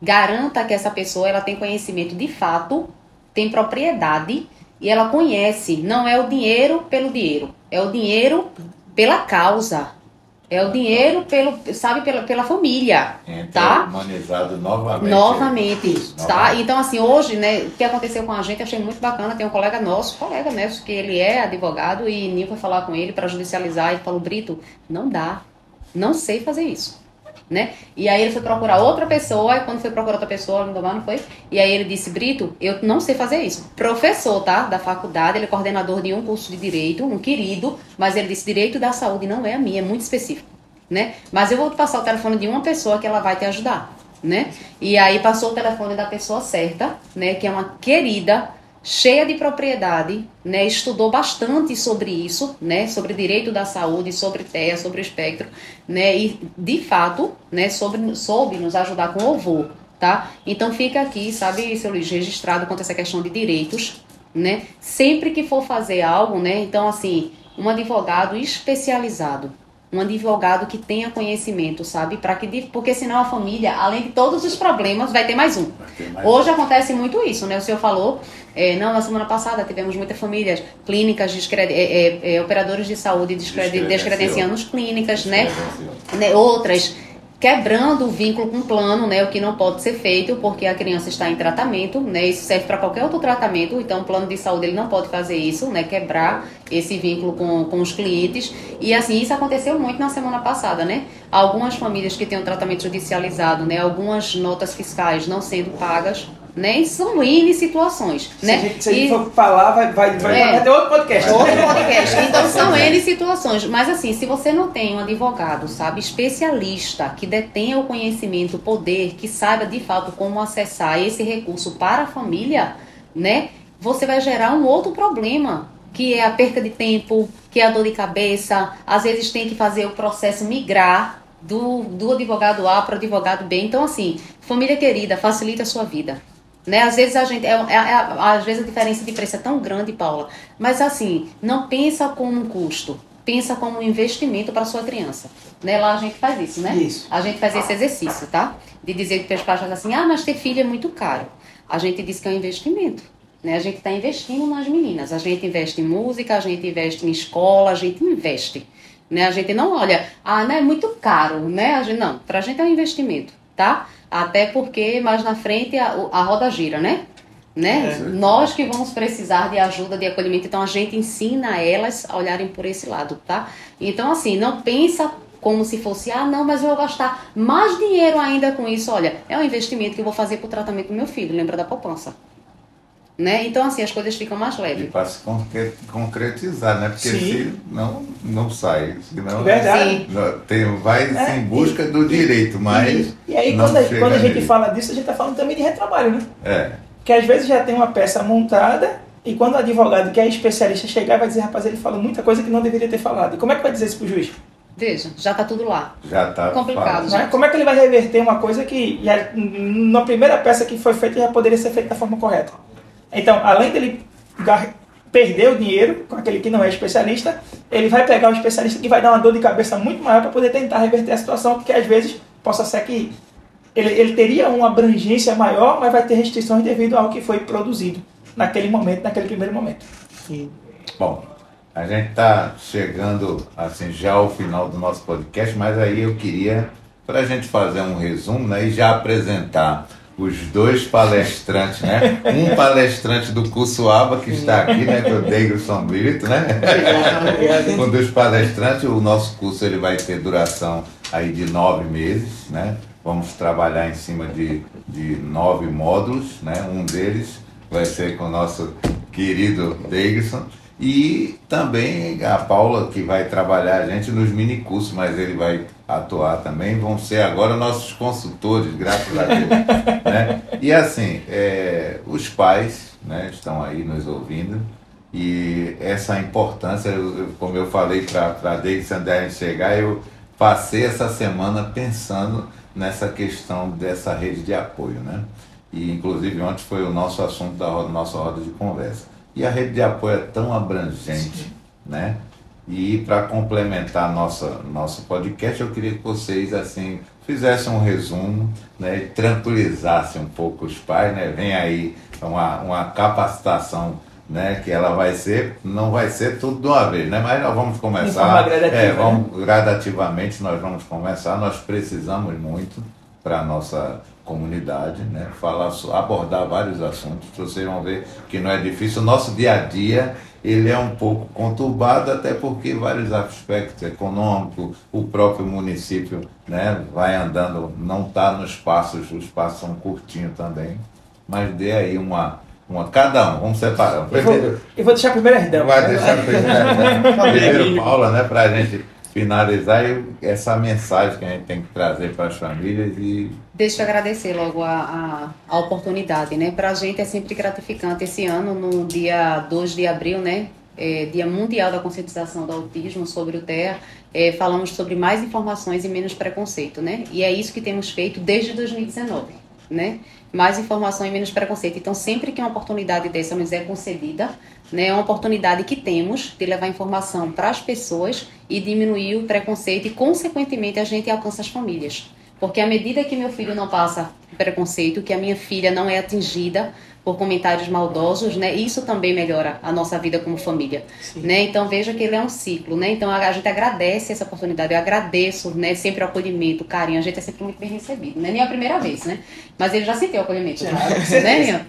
garanta que essa pessoa ela tem conhecimento de fato, tem propriedade e ela conhece. Não é o dinheiro pelo dinheiro, é o dinheiro pela causa. É o dinheiro pela família, tá? Humanizado novamente. Novamente, tá? Então, assim, hoje, né, o que aconteceu com a gente, eu achei muito bacana. Tem um colega nosso, que ele é advogado, e Nil foi falar com ele para judicializar e falou: Brito, não dá, não sei fazer isso, né? E aí ele foi procurar outra pessoa, e quando foi procurar outra pessoa, não foi? E aí ele disse: Brito, eu não sei fazer isso. Professor, tá? Da faculdade, ele é coordenador de um curso de direito, um querido, mas ele disse: direito da saúde não é a minha, é muito específico, né? Mas eu vou te passar o telefone de uma pessoa que ela vai te ajudar, né? E aí passou o telefone da pessoa certa, né? Que é uma querida, cheia de propriedade, né? Estudou bastante sobre isso, né? Sobre direito da saúde, sobre TEA, sobre o espectro, né? E, de fato, né? Soube nos ajudar com louvor, tá? Então fica aqui, sabe, seu Luiz, registrado quanto a essa questão de direitos, né? Sempre que for fazer algo, né? Então, assim, um advogado especializado, um advogado que tenha conhecimento, sabe? Porque senão a família, além de todos os problemas, vai ter mais um. Hoje acontece muito isso, né? O senhor falou, na semana passada tivemos muitas famílias, clínicas, operadores de saúde descredenciando as clínicas, né? Outras quebrando o vínculo com o plano, né? O que não pode ser feito porque a criança está em tratamento, né? Isso serve para qualquer outro tratamento, então o plano de saúde ele não pode fazer isso, né? Quebrar esse vínculo com os clientes. E assim, isso aconteceu muito na semana passada, né? Algumas famílias que têm um tratamento judicializado, né? Algumas notas fiscais não sendo pagas, né? São N situações, né? Se a gente for falar, vai ter outro podcast. Então são N situações. Mas assim, se você não tem um advogado, sabe, especialista, que detenha o conhecimento, o poder, que saiba de fato como acessar esse recurso para a família, né? Você vai gerar um outro problema, que é a perca de tempo, que é a dor de cabeça. Às vezes tem que fazer o processo migrar do advogado A para o advogado B. Então assim, família querida, facilita a sua vida. Né? Às vezes às vezes a diferença de preço é tão grande, Paula, mas assim, não pensa como um custo, pensa como um investimento para sua criança, né? Lá a gente faz isso, né? Isso. A gente faz esse exercício, tá? De dizer que os pais fazem assim: mas ter filho é muito caro. A gente diz que é um investimento, né? A gente está investindo nas meninas, a gente investe em música, a gente investe em escola, a gente investe, né? A gente não olha, não é muito caro, né? Não, pra gente é um investimento, tá? Até porque mais na frente a roda gira, né? Nós que vamos precisar de ajuda, de acolhimento, então a gente ensina elas a olharem por esse lado, tá? Então assim, não pensa como se fosse, mas eu vou gastar mais dinheiro ainda com isso. Olha, é um investimento que eu vou fazer pro tratamento do meu filho, lembra da poupança. Né? Então assim, as coisas ficam mais leves. E para se concretizar, né? Porque se não sai. Senão, verdade. Vai em busca do direito, mas. E aí quando a gente fala disso, a gente está falando também de retrabalho, né? Que às vezes já tem uma peça montada, e quando o advogado que é especialista chegar, vai dizer: rapaz, ele falou muita coisa que não deveria ter falado. E como é que vai dizer isso pro juiz? Veja, já está tudo lá. Já está complicado. Né? Como é que ele vai reverter uma coisa que na primeira peça que foi feita já poderia ser feita da forma correta? Então, além dele perder o dinheiro com aquele que não é especialista, ele vai pegar o especialista que vai dar uma dor de cabeça muito maior para poder tentar reverter a situação, porque às vezes possa ser que ele teria uma abrangência maior, mas vai ter restrições devido ao que foi produzido naquele momento, naquele primeiro momento. Sim. Bom, a gente está chegando assim já ao final do nosso podcast, mas aí eu queria, para a gente fazer um resumo, né, e já apresentar os dois palestrantes, né? Um palestrante do curso ABA, que está aqui, né? Que é o Deglison Brito, né? Um dos palestrantes. O nosso curso ele vai ter duração aí de 9 meses, né? Vamos trabalhar em cima de 9 módulos, né? Um deles vai ser com o nosso querido Deglison. E também a Paula, que vai trabalhar a gente nos mini cursos, mas ele vai atuar também, vão ser agora nossos consultores, graças a Deus, né? E assim, os pais, né, estão aí nos ouvindo, e essa importância, como eu falei para a Deglison antes de a gente chegar, eu passei essa semana pensando nessa questão dessa rede de apoio, né? E inclusive ontem foi o nosso assunto da nossa roda de conversa. E a rede de apoio é tão abrangente, né? E para complementar nosso podcast, eu queria que vocês assim fizessem um resumo, né? E tranquilizassem um pouco os pais, né? Vem aí uma capacitação, né? Que ela não vai ser tudo de uma vez, né? Mas nós vamos começar, gradativamente nós vamos começar. Nós precisamos muito para a nossa comunidade, né? Abordar vários assuntos. Vocês vão ver que não é difícil. O nosso dia a dia ele é um pouco conturbado, até porque vários aspectos econômicos, o próprio município, né, vai andando, não está nos passos, os passos são curtinhos também, mas dê aí cada um, vamos separar. Eu vou deixar primeiro a Ridão. Vai deixar primeiro Paula, né, para a gente finalizar essa mensagem que a gente tem que trazer para as famílias. E deixa eu agradecer logo a oportunidade, né? Para a gente é sempre gratificante. Esse ano, no dia 2 de abril, né? Dia Mundial da Conscientização do Autismo, sobre o TEA, falamos sobre mais informações e menos preconceito, né? E é isso que temos feito desde 2019, né? Mais informação e menos preconceito. Então, sempre que uma oportunidade dessa nos é concedida, né, é uma oportunidade que temos de levar informação para as pessoas e diminuir o preconceito e, consequentemente, a gente alcança as famílias. Porque à medida que meu filho não passa preconceito, que a minha filha não é atingida por comentários maldosos, né, isso também melhora a nossa vida como família, né? Então veja que ele é um ciclo, né? Então a gente agradece essa oportunidade, eu agradeço, né, sempre o acolhimento, o carinho, a gente é sempre muito bem recebido, né? Nem a primeira vez, né? Mas ele já sentiu o acolhimento, né?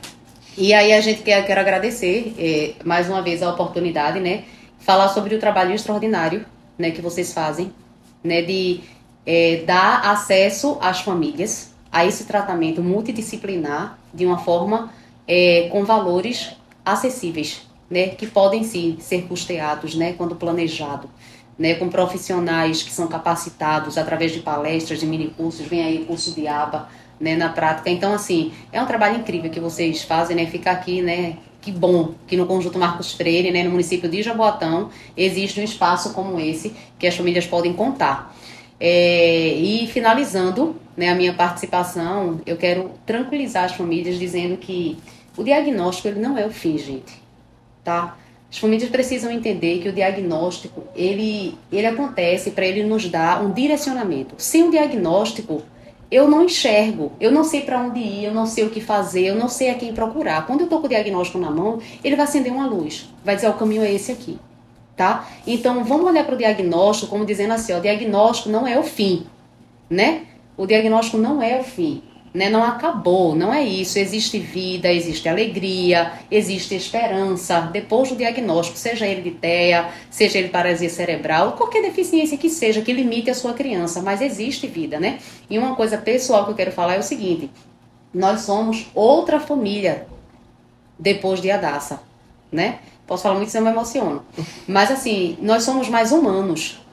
E aí a gente quer agradecer mais uma vez a oportunidade, né? Falar sobre o trabalho extraordinário, né, que vocês fazem, né, de dar acesso às famílias a esse tratamento multidisciplinar de uma forma com valores acessíveis, né, que podem sim ser custeados, né, quando planejado, né, com profissionais que são capacitados através de palestras, de mini cursos, vem aí o curso de ABA, né, na prática. Então, assim, é um trabalho incrível que vocês fazem, né, ficar aqui, né, que bom que no Conjunto Marcos Freire, né, no município de Jaboatão, existe um espaço como esse que as famílias podem contar. E finalizando, né, a minha participação, eu quero tranquilizar as famílias dizendo que o diagnóstico ele não é o fim, gente, tá? As famílias precisam entender que o diagnóstico ele acontece para ele nos dar um direcionamento. Sem o diagnóstico, eu não enxergo, eu não sei para onde ir, eu não sei o que fazer, eu não sei a quem procurar. Quando eu tô com o diagnóstico na mão, ele vai acender uma luz, vai dizer, o caminho é esse aqui. Tá? Então, vamos olhar para o diagnóstico como dizendo assim, ó, o diagnóstico não é o fim, né? O diagnóstico não é o fim, né? Não acabou, não é isso. Existe vida, existe alegria, existe esperança depois do diagnóstico, seja ele de TEA, seja ele paralisia cerebral, qualquer deficiência que seja, que limite a sua criança, mas existe vida, né? E uma coisa pessoal que eu quero falar é o seguinte, nós somos outra família depois de Hadassah, né? Posso falar muito, senão eu me emociono. Mas assim, nós somos mais humanos.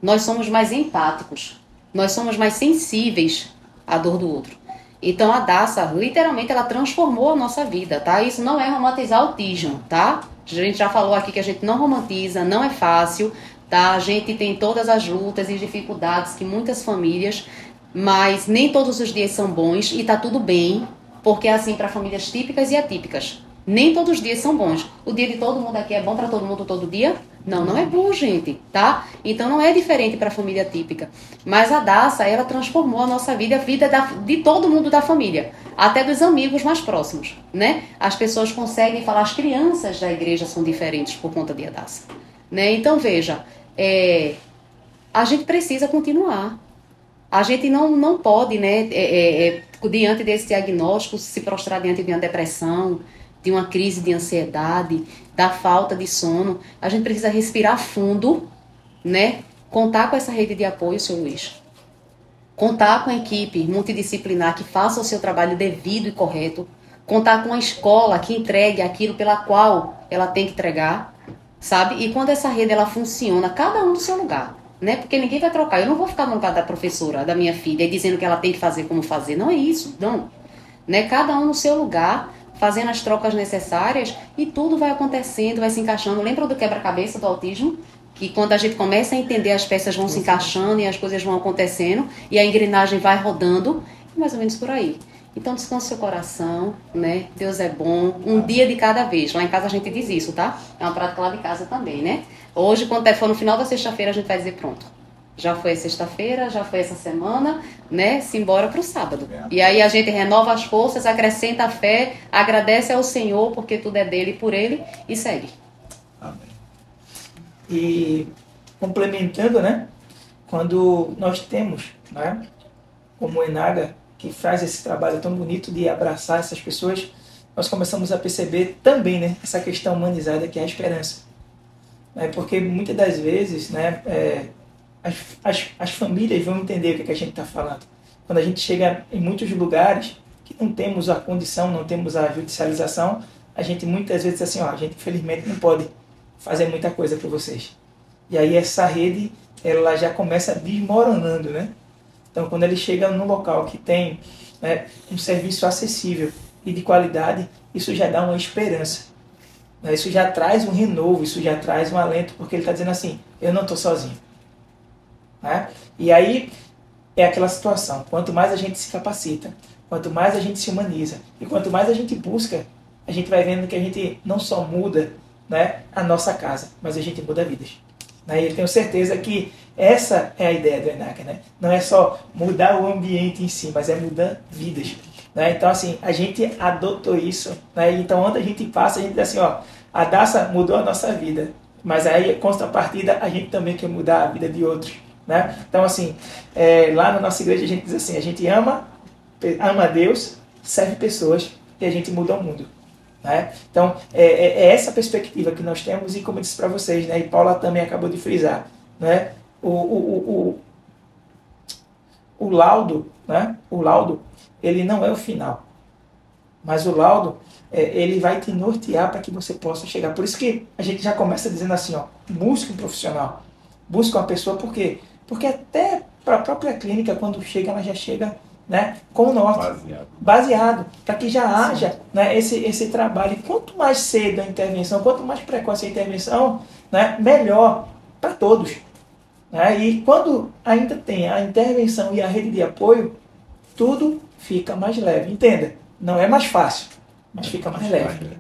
Nós somos mais empáticos. Nós somos mais sensíveis à dor do outro. Então a Hadassah, literalmente, ela transformou a nossa vida, tá? Isso não é romantizar autismo, tá? A gente já falou aqui que a gente não romantiza, não é fácil, tá? A gente tem todas as lutas e dificuldades que muitas famílias, mas nem todos os dias são bons e tá tudo bem, porque é assim para famílias típicas e atípicas. Nem todos os dias são bons. O dia de todo mundo aqui é bom para todo mundo todo dia? Não, não é bom, gente, tá? Então não é diferente para a família típica. Mas a Hadassah, ela transformou a nossa vida, a vida de todo mundo da família, até dos amigos mais próximos, né? As pessoas conseguem falar, as crianças da igreja são diferentes por conta de Hadassah, né? Então veja, a gente precisa continuar. A gente não pode, né, diante desse diagnóstico, se prostrar diante de uma depressão, de uma crise de ansiedade, da falta de sono. A gente precisa respirar fundo, né? Contar com essa rede de apoio, seu Luiz. Contar com a equipe multidisciplinar que faça o seu trabalho devido e correto. Contar com a escola que entregue aquilo pela qual ela tem que entregar, sabe? E quando essa rede ela funciona, cada um do seu lugar, né? Porque ninguém vai trocar. Eu não vou ficar no lugar da professora, da minha filha, dizendo que ela tem que fazer como fazer. Não é isso, não. Né? Cada um no seu lugar, fazendo as trocas necessárias e tudo vai acontecendo, vai se encaixando. Lembra do quebra-cabeça do autismo? Que quando a gente começa a entender, as peças vão se encaixando e as coisas vão acontecendo e a engrenagem vai rodando, mais ou menos por aí. Então descanse seu coração, né? Deus é bom, um dia de cada vez. Lá em casa a gente diz isso, tá? É uma prática lá de casa também, né? Hoje, quando for no final da sexta-feira, a gente vai dizer pronto. Já foi sexta-feira, já foi essa semana, né? Simbora pro sábado. E aí a gente renova as forças, acrescenta a fé, agradece ao Senhor, porque tudo é dele e por ele, e segue. Amém. E complementando, né? Quando nós temos, né? Como o Enaga, que faz esse trabalho tão bonito de abraçar essas pessoas, nós começamos a perceber também, né? Essa questão humanizada que é a esperança. Porque muitas das vezes, né? As famílias vão entender o que a gente está falando. Quando a gente chega em muitos lugares que não temos a condição, não temos a judicialização, a gente muitas vezes diz assim, ó, a gente infelizmente não pode fazer muita coisa para vocês. E aí essa rede, ela já começa desmoronando, né? Então quando ele chega num local que tem, né, um serviço acessível e de qualidade, isso já dá uma esperança. Né? Isso já traz um renovo, isso já traz um alento, porque ele está dizendo assim, eu não estou sozinho. Né? E aí é aquela situação, quanto mais a gente se capacita, quanto mais a gente se humaniza e quanto mais a gente busca, a gente vai vendo que a gente não só muda, né, a nossa casa, mas a gente muda vidas. Né? E eu tenho certeza que essa é a ideia do Enaga, né? Não é só mudar o ambiente em si, mas é mudar vidas. Né? Então assim, a gente adotou isso, né? Então onde a gente passa, a gente diz assim, ó, a Daça mudou a nossa vida, mas aí, contrapartida, a gente também quer mudar a vida de outros. Né? Então assim, lá na nossa igreja a gente diz assim, a gente ama a Deus, serve pessoas e a gente muda o mundo. Né? Então é essa perspectiva que nós temos e como eu disse para vocês, né? E Paula também acabou de frisar, né? O laudo, né? O laudo, ele não é o final, mas o laudo ele vai te nortear para que você possa chegar. Por isso que a gente já começa dizendo assim, ó, busque um profissional, busque uma pessoa, por quê? Porque até para a própria clínica, quando chega, ela já chega, né, com o norte, baseado para que já haja, né, esse trabalho. E quanto mais cedo a intervenção, quanto mais precoce a intervenção, né, melhor para todos. Né? E quando ainda tem a intervenção e a rede de apoio, tudo fica mais leve. Entenda, não é mais fácil, mas fica mais leve.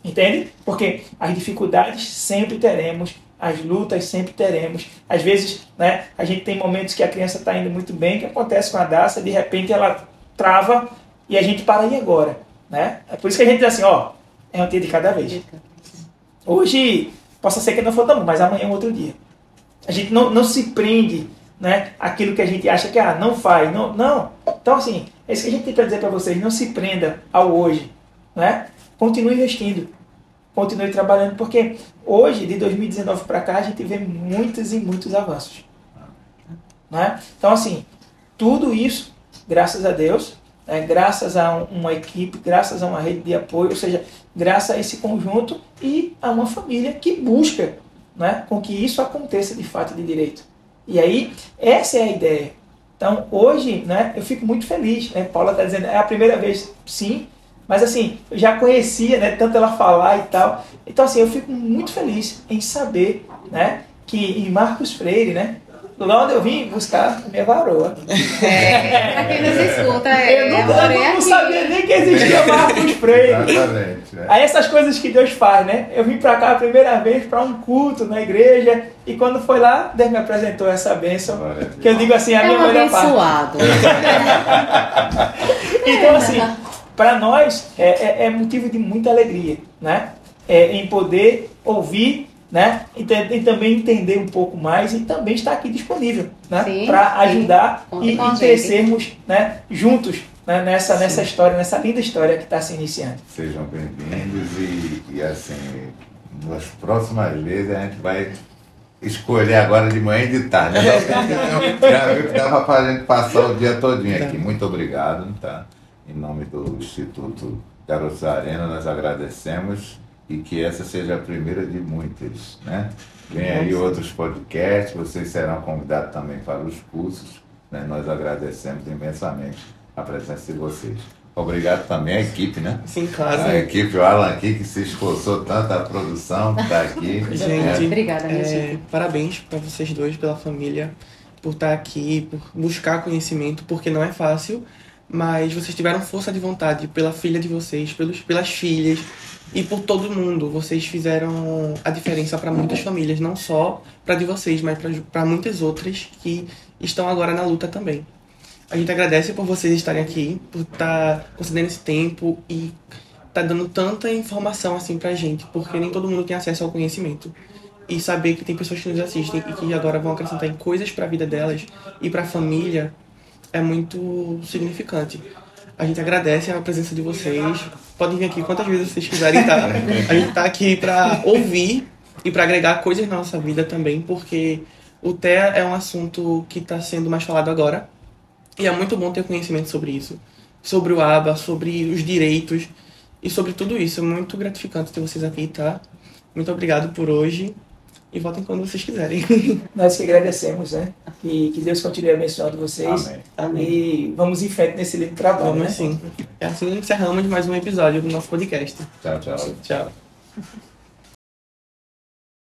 Entende? Porque as dificuldades sempre teremos, as lutas sempre teremos. Às vezes, né, a gente tem momentos que a criança está indo muito bem, que acontece com a Daça, de repente ela trava e a gente para aí agora. Né? É por isso que a gente diz assim, ó, é um dia de cada vez. Hoje, possa ser que não for tão bom, mas amanhã é um outro dia. A gente não se prende, né, aquilo que a gente acha que não faz. Não. Então, assim, é isso que a gente tem para dizer para vocês, não se prenda ao hoje. Né? Continue investindo. Continue trabalhando, porque hoje, de 2019 para cá, a gente vê muitos e muitos avanços. Né? Então, assim, tudo isso, graças a Deus, né, graças a uma equipe, graças a uma rede de apoio, ou seja, graças a esse conjunto e a uma família que busca, né, com que isso aconteça de fato de direito. E aí, essa é a ideia. Então, hoje, né, eu fico muito feliz. Né? Paula está dizendo, é a primeira vez, sim, mas assim, eu já conhecia, né, tanto ela falar e tal. Então assim, eu fico muito feliz em saber, né, que em Marcos Freire, né, lá onde eu vim buscar minha varoa. Pra quem nos escuta, eu não sabia nem que existia Marcos Freire. Exatamente. Aí essas coisas que Deus faz, né? Eu vim pra cá a primeira vez para um culto na igreja e quando foi lá, Deus me apresentou essa bênção. Que eu digo assim, a minha melhor parte. Então assim, para nós é motivo de muita alegria, né? Em poder ouvir né? E também entender um pouco mais e também estar aqui disponível, né? Sim, Para ajudar Conte e com a gente. crescermos, né? Juntos, né? Nessa história, nessa linda história que está se iniciando. Sejam bem-vindos e assim, nas próximas vezes a gente vai escolher agora de manhã e de tarde. Já viu que dava para a gente passar o dia todinho aqui. Muito obrigado, tá? Em nome do Instituto Garotos da Arena, nós agradecemos e que essa seja a primeira de muitas, né? Vem aí outros podcasts, vocês serão convidados também para os cursos, né? Nós agradecemos imensamente a presença de vocês. Obrigado também à equipe, né? Sim, claro. A equipe, o Alan aqui, que se esforçou tanto, a produção que está aqui. Gente, Obrigada, minha gente. parabéns para vocês dois, pela família, por estar aqui, por buscar conhecimento, porque não é fácil, mas vocês tiveram força de vontade pela filha de vocês, pelas filhas e por todo mundo. Vocês fizeram a diferença para muitas famílias, não só para de vocês, mas para muitas outras que estão agora na luta também. A gente agradece por vocês estarem aqui, por estar concedendo esse tempo e estar dando tanta informação assim pra gente, porque nem todo mundo tem acesso ao conhecimento. E saber que tem pessoas que nos assistem e que agora vão acrescentar em coisas pra vida delas e pra família é muito significante. A gente agradece a presença de vocês. Podem vir aqui quantas vezes vocês quiserem, tá? A gente tá aqui pra ouvir e pra agregar coisas na nossa vida também, porque o TEA é um assunto que tá sendo mais falado agora. E é muito bom ter conhecimento sobre isso, sobre o ABA, sobre os direitos e sobre tudo isso. É muito gratificante ter vocês aqui, tá? Muito obrigado por hoje e voltem quando vocês quiserem. Nós que agradecemos, né? Que Deus continue abençoando vocês. Amém. E vamos em frente nesse lindo trabalho, Vamos né? sim. E assim encerramos mais um episódio do nosso podcast. Tchau, tchau. Tchau.